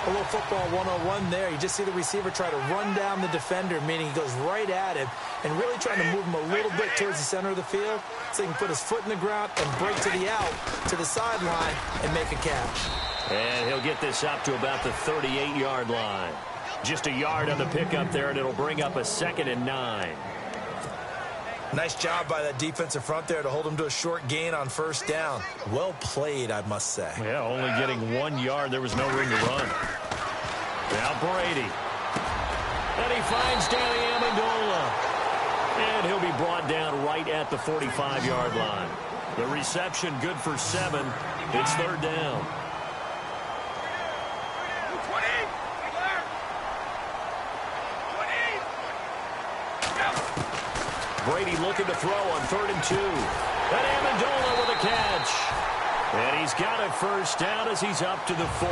A little football 101 there. You just see the receiver try to run down the defender, meaning he goes right at him and really trying to move him a little bit towards the center of the field so he can put his foot in the ground and break to the out, to the sideline, and make a catch. And he'll get this up to about the 38-yard line. Just a yard on the pickup there, and it'll bring up a 2nd and 9. Nice job by that defensive front there to hold him to a short gain on 1st down. Well played, I must say. Yeah, only getting 1 yard. There was no room to run. Now Brady. And he finds Danny Amendola. And he'll be brought down right at the 45-yard line. The reception good for 7. It's 3rd down. Brady looking to throw on 3rd and 2. And Amendola with a catch. And he's got a first down as he's up to the 48.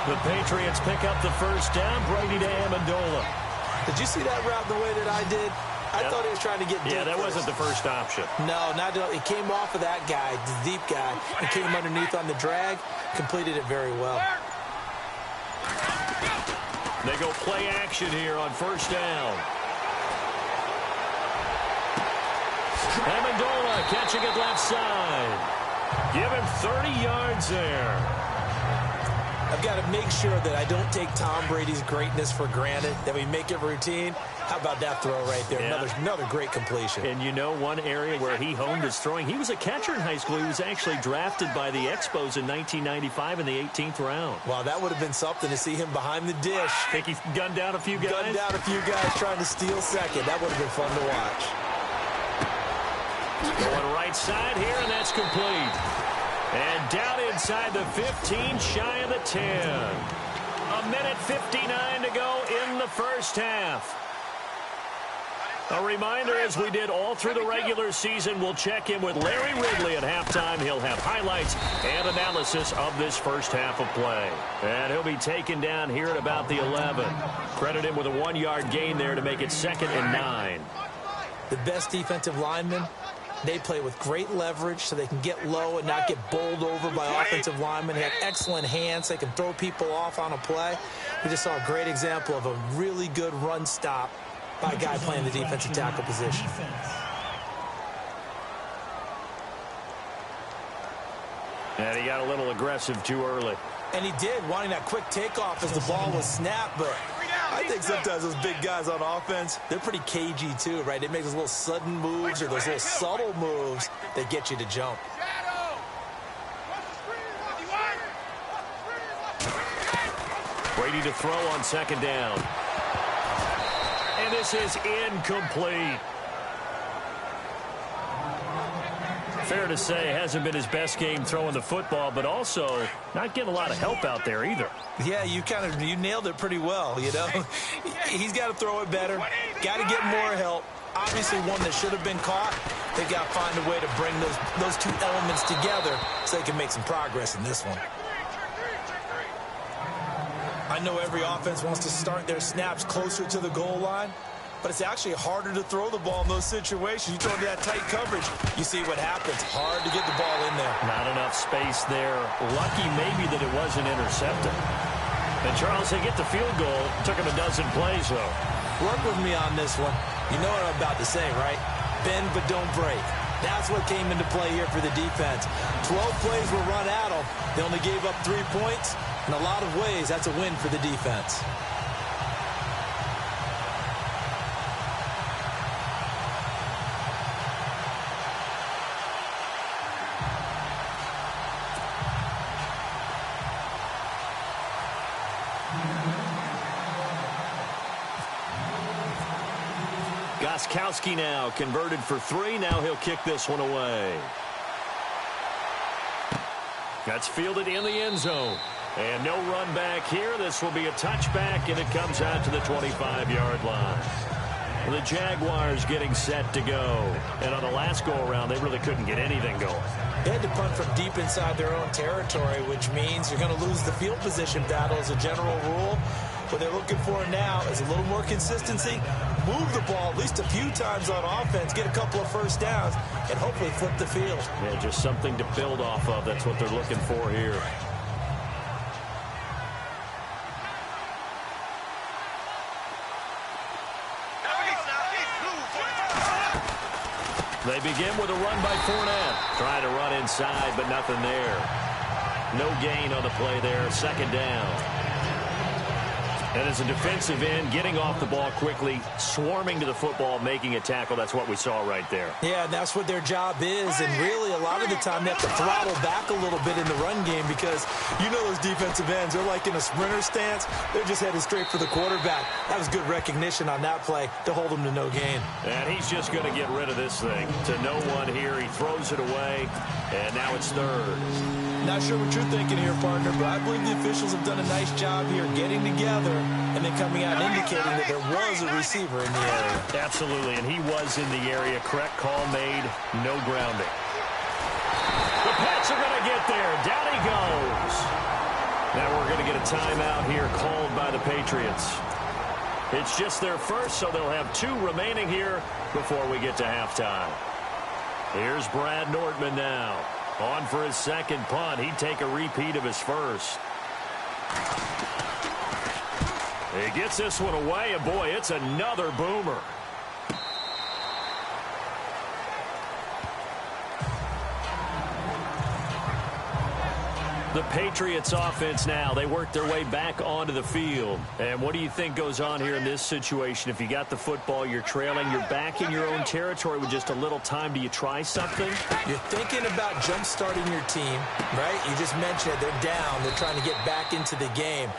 The Patriots pick up the first down. Brady to Amendola. Did you see that route the way that I did? I thought he was trying to get deep. Yeah, that wasn't the first option. No, not at all. It came off of that guy, the deep guy, and came underneath on the drag. Completed it very well. They go play action here on first down. Amendola catching it left side. Give him 30 yards there. I've got to make sure that I don't take Tom Brady's greatness for granted, that we make it routine. How about that throw right there? Yeah. Another great completion. And you know one area where he honed his throwing, he was a catcher in high school. He was actually drafted by the Expos in 1995 in the 18th round. Wow, that would have been something to see him behind the dish. Think he gunned down a few guys? Gunned down a few guys trying to steal second. That would have been fun to watch. Going right side here, and that's complete. And down inside the 15, shy of the 10. A minute 59 to go in the first half. A reminder, as we did all through the regular season, we'll check in with Larry Ridley at halftime. He'll have highlights and analysis of this first half of play. And he'll be taken down here at about the 11. Credit him with a 1-yard gain there to make it 2nd and 9. The best defensive linemen, they play with great leverage so they can get low and not get bowled over by offensive linemen. They have excellent hands. They can throw people off on a play. We just saw a great example of a really good run stop by a guy playing the defensive tackle position. And he got a little aggressive too early. And he did, wanting that quick takeoff as the ball was snapped. But I think sometimes those big guys on offense, they're pretty cagey too, right? They make those little sudden moves or those little subtle moves that get you to jump. Brady to throw on 2nd down. And this is incomplete. Fair to say, hasn't been his best game throwing the football, but also not getting a lot of help out there either. Yeah, you nailed it pretty well, you know. He's got to throw it better. Got to get more help. Obviously one that should have been caught. They've got to find a way to bring those two elements together so they can make some progress in this one. I know every offense wants to start their snaps closer to the goal line, but it's actually harder to throw the ball in those situations. You throw into that tight coverage, you see what happens. Hard to get the ball in there. Not enough space there. Lucky maybe that it wasn't intercepted. And Charles, they get the field goal. Took him a dozen plays, though. Work with me on this one. You know what I'm about to say, right? Bend but don't break. That's what came into play here for the defense. 12 plays were run at them. They only gave up 3 points. In a lot of ways, that's a win for the defense. Gostkowski now converted for 3. Now he'll kick this one away. That's fielded in the end zone. And no run back here. This will be a touchback, and it comes out to the 25-yard line. The Jaguars getting set to go. And on the last go-around, they really couldn't get anything going. They had to punt from deep inside their own territory, which means you're going to lose the field position battle as a general rule. What they're looking for now is a little more consistency, move the ball at least a few times on offense, get a couple of first downs, and hopefully flip the field. Yeah, just something to build off of. That's what they're looking for here. They begin with a run by Fournette. Trying to run inside, but nothing there. No gain on the play there. 2nd down. And as a defensive end, getting off the ball quickly, swarming to the football, making a tackle, that's what we saw right there. Yeah, and that's what their job is. And really, a lot of the time, they have to throttle back a little bit in the run game because you know those defensive ends, they're like in a sprinter stance. They're just headed straight for the quarterback. That was good recognition on that play to hold him to no gain. And he's just going to get rid of this thing. To no one here, he throws it away, and now it's 3rd. Not sure what you're thinking here, partner, but I believe the officials have done a nice job here getting together and then coming out and indicating that there was a receiver in the area. Absolutely, and he was in the area. Correct call made, no grounding. The Pats are going to get there. Down he goes. Now we're going to get a timeout here called by the Patriots. It's just their first, so they'll have 2 remaining here before we get to halftime. Here's Brad Nortman now. On for his second punt. He'd take a repeat of his first. He gets this one away, and boy, it's another boomer. The Patriots offense now, they work their way back onto the field. And what do you think goes on here in this situation? If you got the football, you're trailing, you're back in your own territory with just a little time. Do you try something? You're thinking about jump-starting your team, right? You just mentioned it. They're down. They're trying to get back into the game.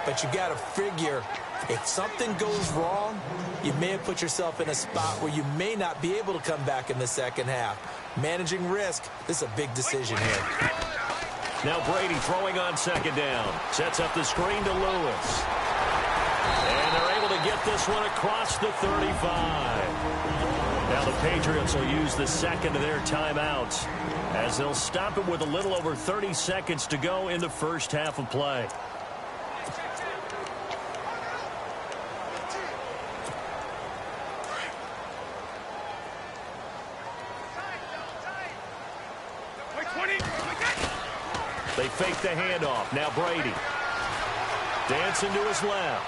But you got to figure, if something goes wrong, you may have put yourself in a spot where you may not be able to come back in the second half. Managing risk, this is a big decision here. Now Brady throwing on second down. Sets up the screen to Lewis. And they're able to get this one across the 35. Now the Patriots will use the second of their timeouts as they'll stop it with a little over 30 seconds to go in the first half of play. They fake the handoff. Now Brady. Dancing to his left.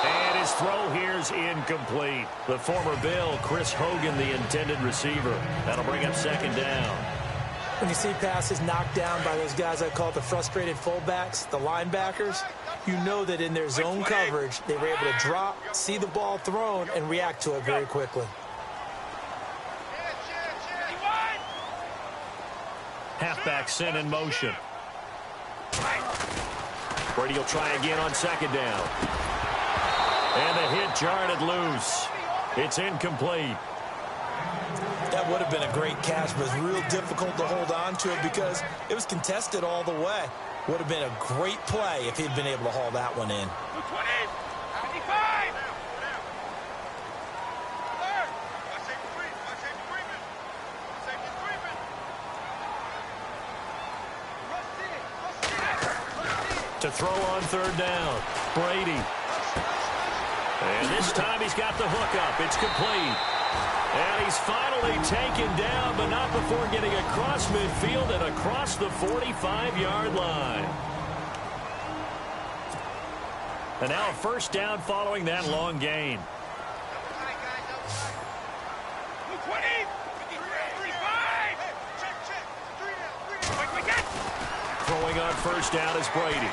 And his throw here's incomplete. The former Bill, Chris Hogan, the intended receiver. That'll bring up second down. When you see passes knocked down by those guys I call the frustrated fullbacks, the linebackers, you know that in their zone coverage, they were able to drop, see the ball thrown, and react to it very quickly. Halfback sent in motion. Brady will try again on second down. And the hit jarred it loose. It's incomplete. That would have been a great catch, but it's real difficult to hold on to it because it was contested all the way. Would have been a great play if he'd been able to haul that one in. To throw on third down, Brady. And this time he's got the hook up. It's complete. And he's finally taken down, but not before getting across midfield and across the 45-yard line. And now a first down following that long gain. Throwing on first down is Brady.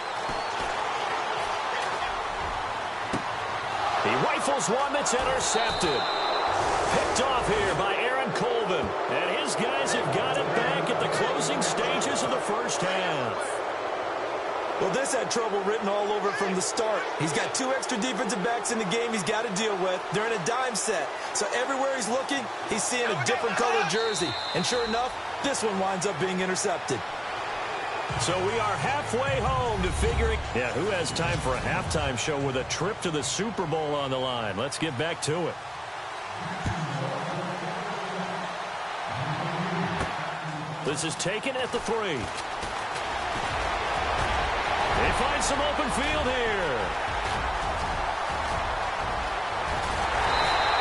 He rifles one that's intercepted. Picked off here by Aaron Colvin. And his guys have got it back at the closing stages of the first half. Well, this had trouble written all over from the start. He's got 2 extra defensive backs in the game he's got to deal with. They're in a dime set. So everywhere he's looking, he's seeing a different colored jersey. And sure enough, this one winds up being intercepted. So we are halfway home to figuring. Yeah, who has time for a halftime show with a trip to the Super Bowl on the line? Let's get back to it. This is taken at the 3. They find some open field here.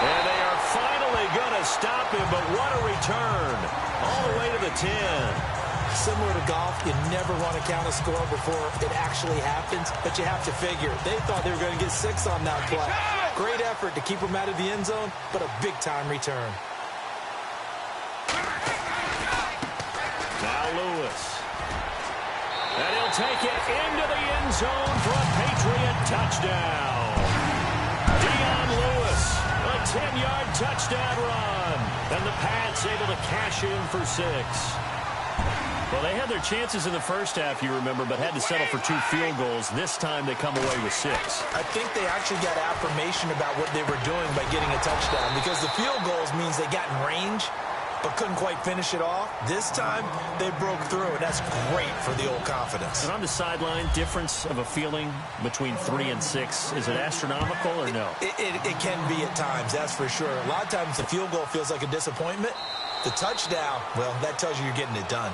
And they are finally going to stop him, but what a return. All the way to the 10. Similar to golf, you never want to count a score before it actually happens, but you have to figure. They thought they were going to get 6 on that play. Great effort to keep them out of the end zone, but a big-time return. Now Lewis. And he'll take it into the end zone for a Patriot touchdown. Dion Lewis, a 10-yard touchdown run. And the Pats able to cash in for 6. Well, they had their chances in the first half, you remember, but had to settle for 2 field goals. This time they come away with 6. I think they actually got affirmation about what they were doing by getting a touchdown because the field goals means they got in range. but couldn't quite finish it off. This time, they broke through, and that's great for the old confidence. And on the sideline, difference of a feeling between 3 and 6, is it astronomical or no? It can be at times, that's for sure. A lot of times the field goal feels like a disappointment. The touchdown, well, that tells you you're getting it done.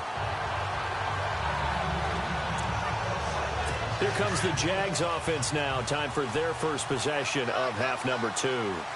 Here comes the Jags offense now. Time for their first possession of half number 2.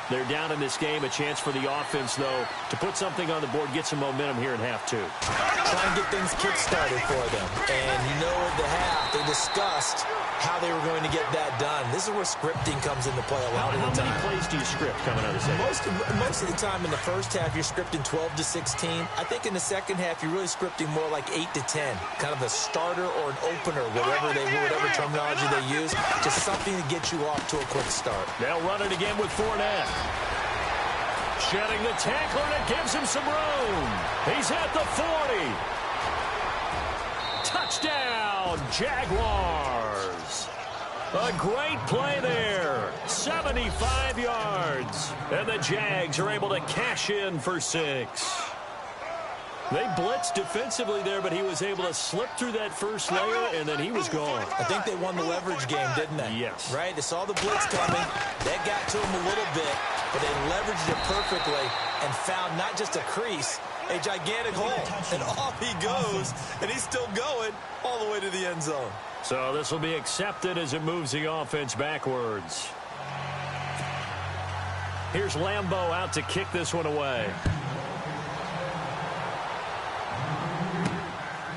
They're down in this game. A chance for the offense, though, to put something on the board, get some momentum here in half 2. Trying to get things kick-started for them. And you know at the half, they discussed how they were going to get that done. This is where scripting comes into play a lot of the time. How many plays do you script coming out of the second? Most of the time in the first half, you're scripting 12 to 16. I think in the second half, you're really scripting more like 8 to 10. Kind of a starter or an opener, whatever terminology they use. Just something to get you off to a quick start. They'll run it again with Fournette. Shedding the tackler, and it gives him some room. He's at the 40. Touchdown, Jaguars. A great play there. 75 yards. And the Jags are able to cash in for 6. They blitzed defensively there, but he was able to slip through that first layer, and then he was gone. I think they won the leverage game, didn't they? Yes. Right? They saw the blitz coming. That got to him a little bit, but they leveraged it perfectly and found not just a crease, a gigantic hole. And off he goes, and he's still going all the way to the end zone. So this will be accepted as it moves the offense backwards. Here's Lambeau out to kick this one away.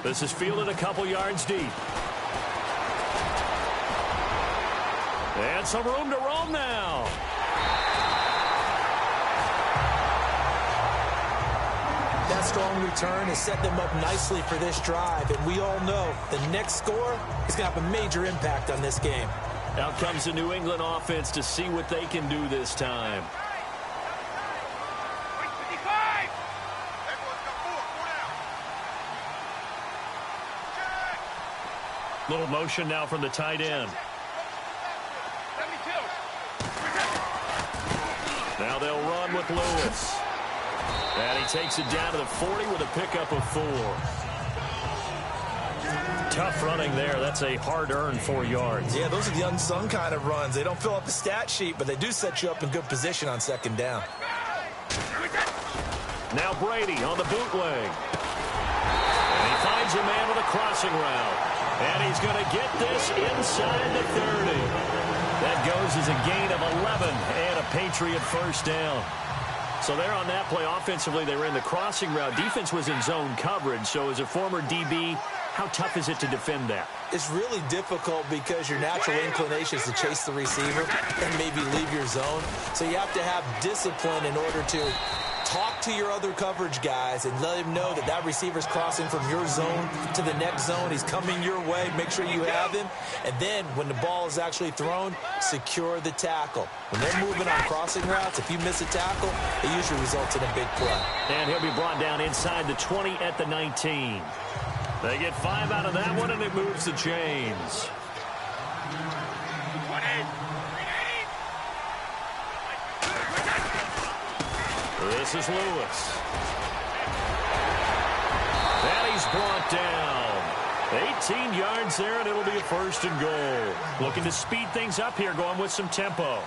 This is fielded a couple yards deep. And some room to roam now. That strong return has set them up nicely for this drive, and we all know the next score is going to have a major impact on this game. Out comes the New England offense to see what they can do this time. Little motion now from the tight end. Now they'll run with Lewis. And he takes it down to the 40 with a pickup of 4. Tough running there. That's a hard-earned 4 yards. Yeah, those are the unsung kind of runs. They don't fill up the stat sheet, but they do set you up in good position on second down. Now Brady on the bootleg. And he finds a man with a crossing route. And he's going to get this inside the 30. That goes as a gain of 11 and a Patriot first down. So there on that play, offensively, they ran the crossing route. Defense was in zone coverage. So as a former DB, how tough is it to defend that? It's really difficult because your natural inclination is to chase the receiver and maybe leave your zone. So you have to have discipline in order to talk to your other coverage guys and let him know that that receiver's crossing from your zone to the next zone. He's coming your way. Make sure you have him. And then when the ball is actually thrown, secure the tackle. When they're moving on crossing routes, if you miss a tackle, it usually results in a big play. And he'll be brought down inside the 20 at the 19. They get 5 out of that one, and it moves the chains. This is Lewis. And he's brought down. 18 yards there, and it'll be a first and goal. Looking to speed things up here, going with some tempo.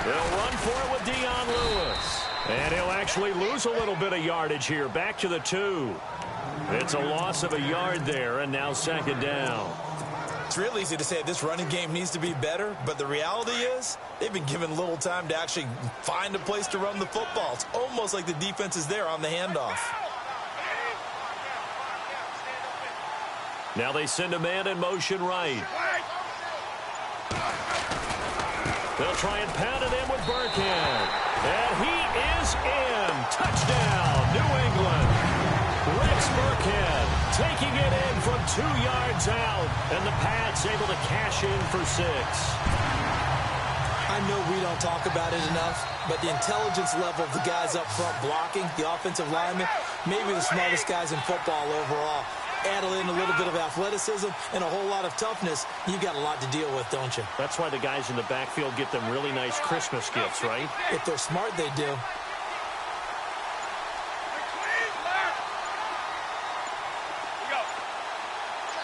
They'll run for it with Dion Lewis. And he'll actually lose a little bit of yardage here. Back to the 2. It's a loss of a yard there, and now second down. It's real easy to say this running game needs to be better, but the reality is they've been given little time to actually find a place to run the football. It's almost like the defense is there on the handoff. Now they send a man in motion right. They'll try and pound it in with Burkhead. And he is in. Touchdown, New England. Rex Burkhead taking it in from 2 yards out. And the Pats able to cash in for 6. I know we don't talk about it enough, but the intelligence level of the guys up front blocking, the offensive linemen, maybe the smartest guys in football overall. add in a little bit of athleticism and a whole lot of toughness, you've got a lot to deal with, don't you? That's why the guys in the backfield get them really nice Christmas gifts, right? If they're smart, they do.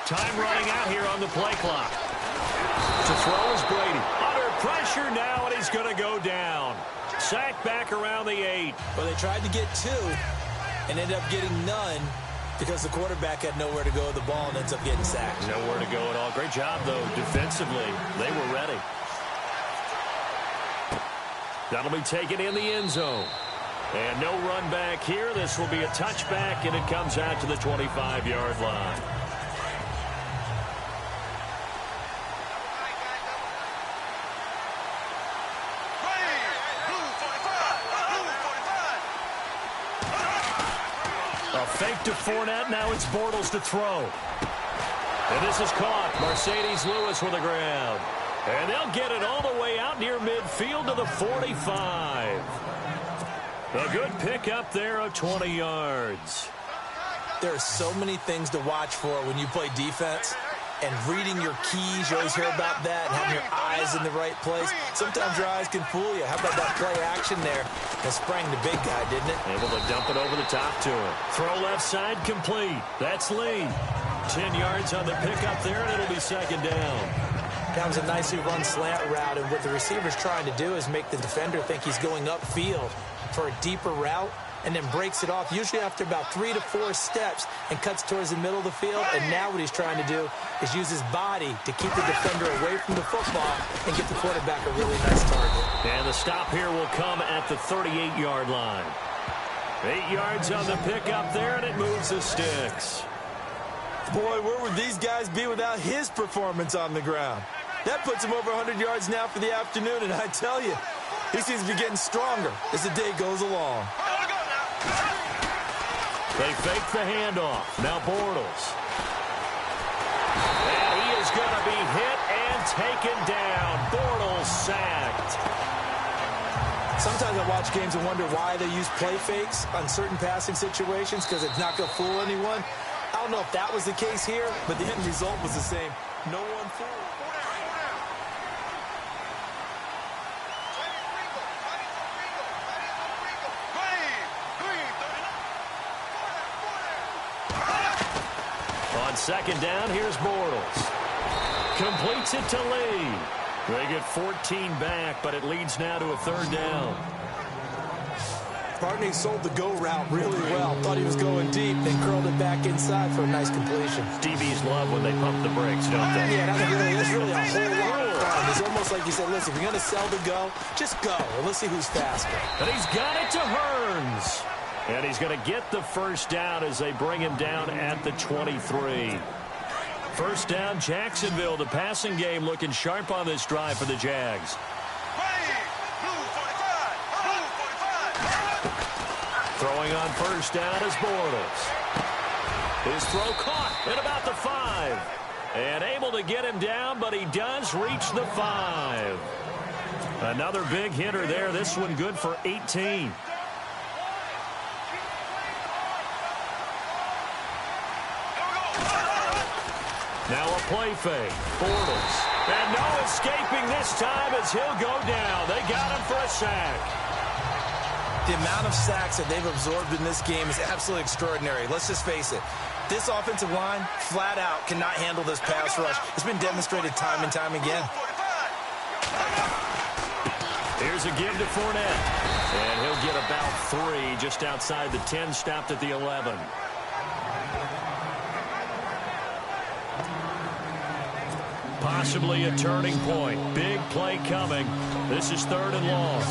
Time running out here on the play clock. To throw is Brady. Under pressure now, and he's going to go down. Sacked back around the 8. Well, they tried to get 2 and ended up getting none because the quarterback had nowhere to go with the ball and ends up getting sacked. Nowhere to go at all. Great job, though, defensively. They were ready. That'll be taken in the end zone. And no run back here. This will be a touchback, and it comes out to the 25-yard line. Fake to Fournette. Now it's Bortles to throw. And this is caught. Mercedes Lewis with the ground. And they'll get it all the way out near midfield to the 45. A good pickup there of 20 yards. There are so many things to watch for when you play defense. And reading your keys, you always hear about that, and having your eyes in the right place. Sometimes your eyes can fool you. How about that play action there? That sprang the big guy, didn't it? Able to dump it over the top to him. Throw left side complete. That's Lee. 10 yards on the pickup there, and it'll be second down. That was a nicely run slant route, and what the receiver's trying to do is make the defender think he's going upfield for a deeper route, and then breaks it off, usually after about 3 to 4 steps, and cuts towards the middle of the field. And now what he's trying to do is use his body to keep the defender away from the football and get the quarterback a really nice target. And the stop here will come at the 38-yard line. 8 yards on the pickup there, and it moves the sticks. Boy, where would these guys be without his performance on the ground? That puts him over 100 yards now for the afternoon, and I tell you, he seems to be getting stronger as the day goes along. They fake the handoff. Now Bortles. And he is going to be hit and taken down. Bortles sacked. Sometimes I watch games and wonder why they use play fakes on certain passing situations, because it's not going to fool anyone. I don't know if that was the case here, but the end result was the same. No one fooled. On second down, here's Bortles. Completes it to Lee. They get 14 back, but it leads now to a third down. Barney sold the go route really well. Thought he was going deep, then curled it back inside for a nice completion. DBs love when they pump the brakes, don't they? Yeah, that's really a whole lot of fun. It's almost like you said, listen, if you're going to sell the go, just go, and let's see who's faster. And he's got it to Hearns. And he's going to get the first down as they bring him down at the 23. First down, Jacksonville. The passing game looking sharp on this drive for the Jags. Throwing on first down is Bortles. His throw caught at about the 5. And able to get him down, but he does reach the 5. Another big hitter there. This one good for 18. Now a play fake. Bortles. And no escaping this time as he'll go down. They got him for a sack. The amount of sacks that they've absorbed in this game is absolutely extraordinary. Let's just face it. This offensive line, flat out, cannot handle this pass rush. It's been demonstrated time and time again. Here's a give to Fournette. And he'll get about 3 just outside the 10, stopped at the 11. Possibly a turning point. Big play coming. This is third and long.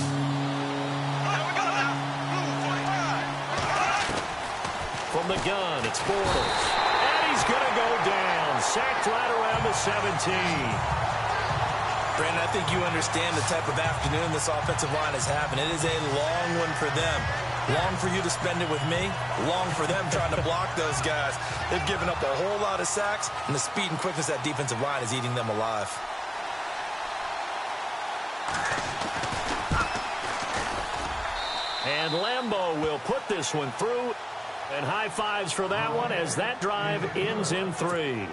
From the gun, it's Bortles. And he's going to go down. Sacked right around the 17. Brandon, I think you understand the type of afternoon this offensive line is having. It is a long one for them. Long for you to spend it with me. Long for them trying to block those guys. They've given up a whole lot of sacks, and the speed and quickness of that defensive line is eating them alive. And Lambeau will put this one through. And high fives for that one as that drive ends in 3.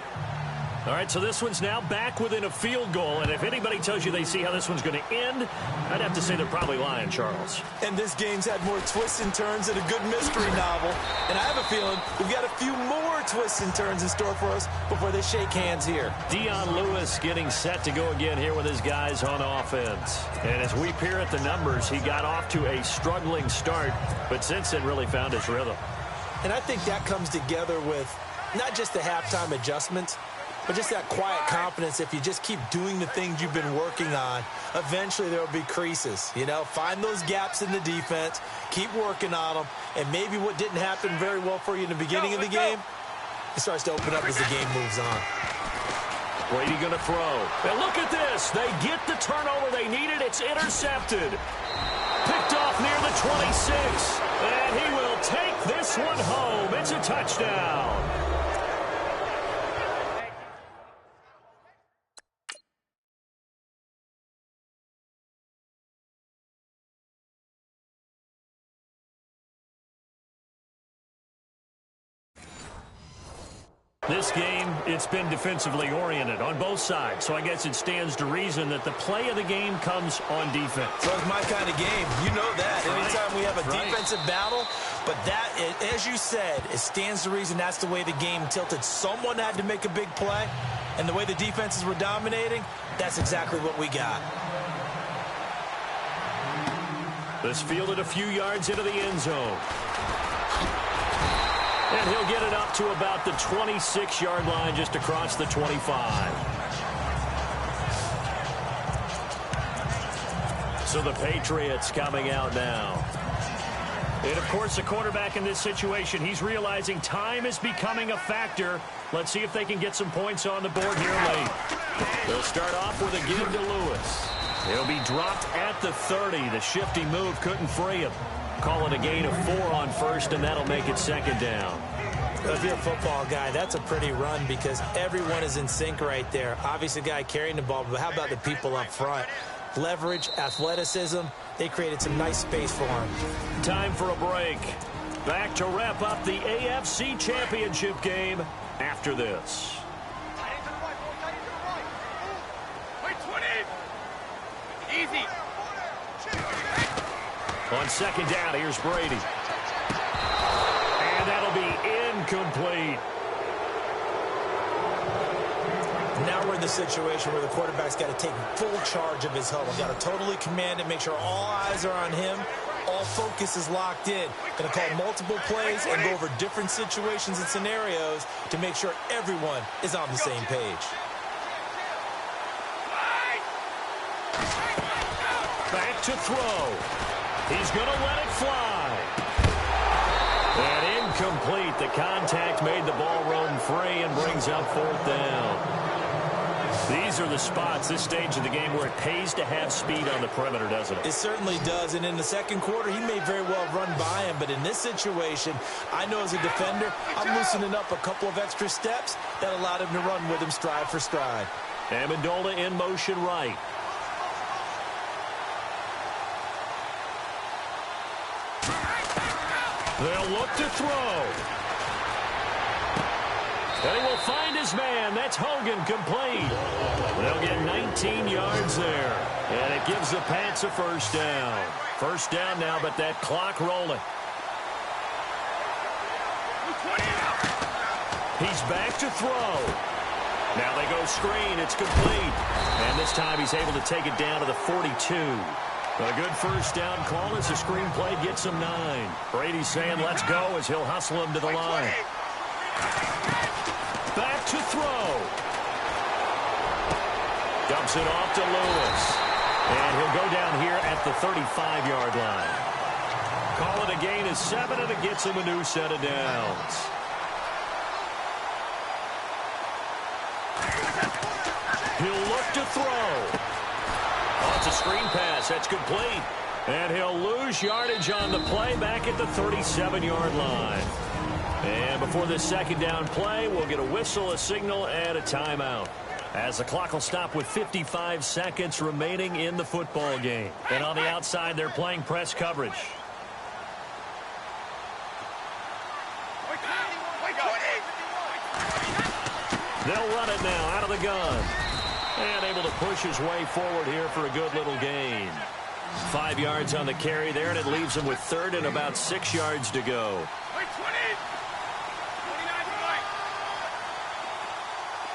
All right, so this one's now back within a field goal, and if anybody tells you they see how this one's going to end, I'd have to say they're probably lying, Charles. And this game's had more twists and turns than a good mystery novel, and I have a feeling we've got a few more twists and turns in store for us before they shake hands here. Dion Lewis getting set to go again here with his guys on offense. And as we peer at the numbers, he got off to a struggling start, but since then really found his rhythm. And I think that comes together with not just the halftime adjustments, but just that quiet confidence. If you just keep doing the things you've been working on, eventually there will be creases. You know, find those gaps in the defense, keep working on them, and maybe what didn't happen very well for you in the beginning of the game, it starts to open up as the game moves on. Brady going to throw. And look at this. They get the turnover they needed. It's intercepted. Picked off near the 26. And he will take this one home. It's a touchdown. This game, it's been defensively oriented on both sides, so I guess it stands to reason that the play of the game comes on defense. So it's my kind of game. You know that. Anytime we have a defensive battle, but that, as you said, it stands to reason that's the way the game tilted. Someone had to make a big play, and the way the defenses were dominating, that's exactly what we got. This fielded a few yards into the end zone. And he'll get it up to about the 26-yard line just across the 25. So the Patriots coming out now. And, of course, the quarterback in this situation, he's realizing time is becoming a factor. Let's see if they can get some points on the board here late. They'll start off with a give to Lewis. He'll be dropped at the 30. The shifty move couldn't free him. Call it a gain of 4 on first, and that'll make it second down. If you're a football guy, that's a pretty run because everyone is in sync right there. Obviously, the guy carrying the ball, but how about the people up front? Leverage, athleticism, they created some nice space for him. Time for a break. Back to wrap up the AFC Championship game after this. Easy. On second down, here's Brady. And that'll be incomplete. Now we're in the situation where the quarterback's got to take full charge of his huddle. Got to totally command it, make sure all eyes are on him. All focus is locked in. Going to call multiple plays and go over different situations and scenarios to make sure everyone is on the same page. Back to throw. He's going to let it fly. And incomplete. The contact made the ball roam free and brings up fourth down. These are the spots, this stage of the game, where it pays to have speed on the perimeter, doesn't it? It certainly does. And in the second quarter, he may very well run by him. But in this situation, I know as a defender, I'm loosening up a couple of extra steps that allowed him to run with him stride for stride. Amendola in motion right. They'll look to throw. And he will find his man. That's Hogan, complete. They'll get 19 yards there. And it gives the Pats a first down. First down now, but that clock rolling. He's back to throw. Now they go screen. It's complete. And this time he's able to take it down to the 42. A good first down call as the screen play gets him 9. Brady's saying let's go as he'll hustle him to the line. Back to throw. Dumps it off to Lewis. And he'll go down here at the 35-yard line. Call it a gain of 7, and it gets him a new set of downs. He'll look to throw. Oh, it's a screen pass. That's complete. And he'll lose yardage on the play back at the 37-yard line. And before this second down play, we'll get a whistle, a signal, and a timeout. As the clock will stop with 55 seconds remaining in the football game. And on the outside, they're playing press coverage. They'll run it now out of the gun. And able to push his way forward here for a good little gain. 5 yards on the carry there, and it leaves him with third and about 6 yards to go.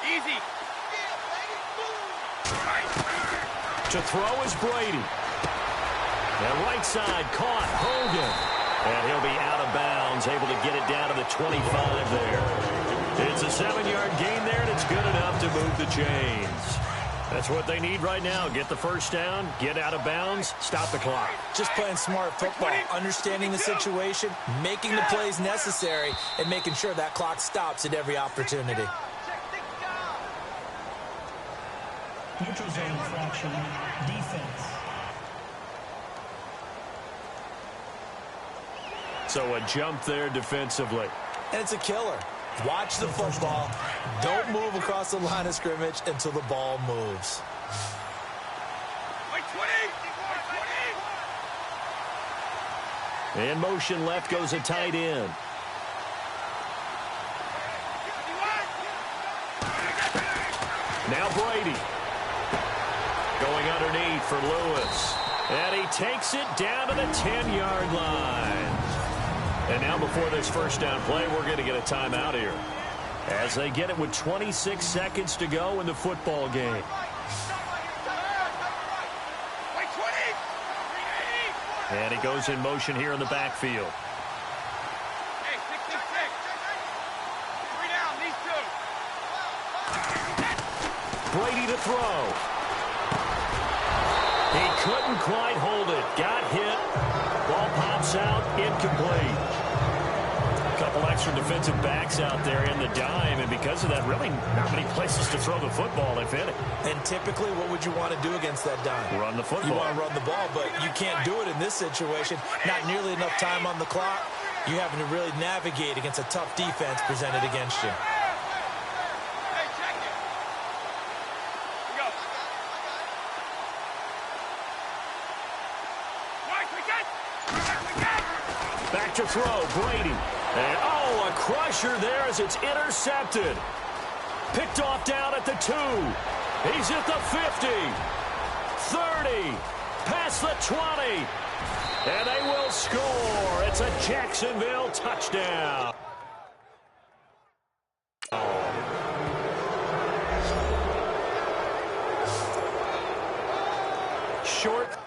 Easy. To throw is Brady. And right side caught Hogan. And he'll be out of bounds, able to get it down to the 25 there. It's a 7-yard gain there, and it's good enough to move the chains. That's what they need right now. Get the first down, get out of bounds, stop the clock. Just playing smart football, understanding the situation, making the plays necessary, and making sure that clock stops at every opportunity. Neutral zone infraction, defense. So a jump there defensively. And it's a killer. Watch the football. Don't move across the line of scrimmage until the ball moves. In motion left goes a tight end. Now Brady. Going underneath for Lewis. And he takes it down to the 10-yard line. And now before this first down play, we're going to get a timeout here. As they get it with 26 seconds to go in the football game. And he goes in motion here in the backfield. Hey, 6-6-6. 3 down, these two. Brady to throw. He couldn't quite hold it. Got hit. Ball pops out. Incomplete. A couple extra defensive backs out there in the dime, and because of that, really not many places to throw the football, if any. And typically, what would you want to do against that dime? Run the football. You want to run the ball, but you can't do it in this situation. Not nearly enough time on the clock. You're having to really navigate against a tough defense presented against you. Hey, check it. Go. Back to throw, Brady. And, oh, a crusher there as it's intercepted. Picked off down at the 2. He's at the 50. 30. Past the 20. And they will score. It's a Jacksonville touchdown. Short.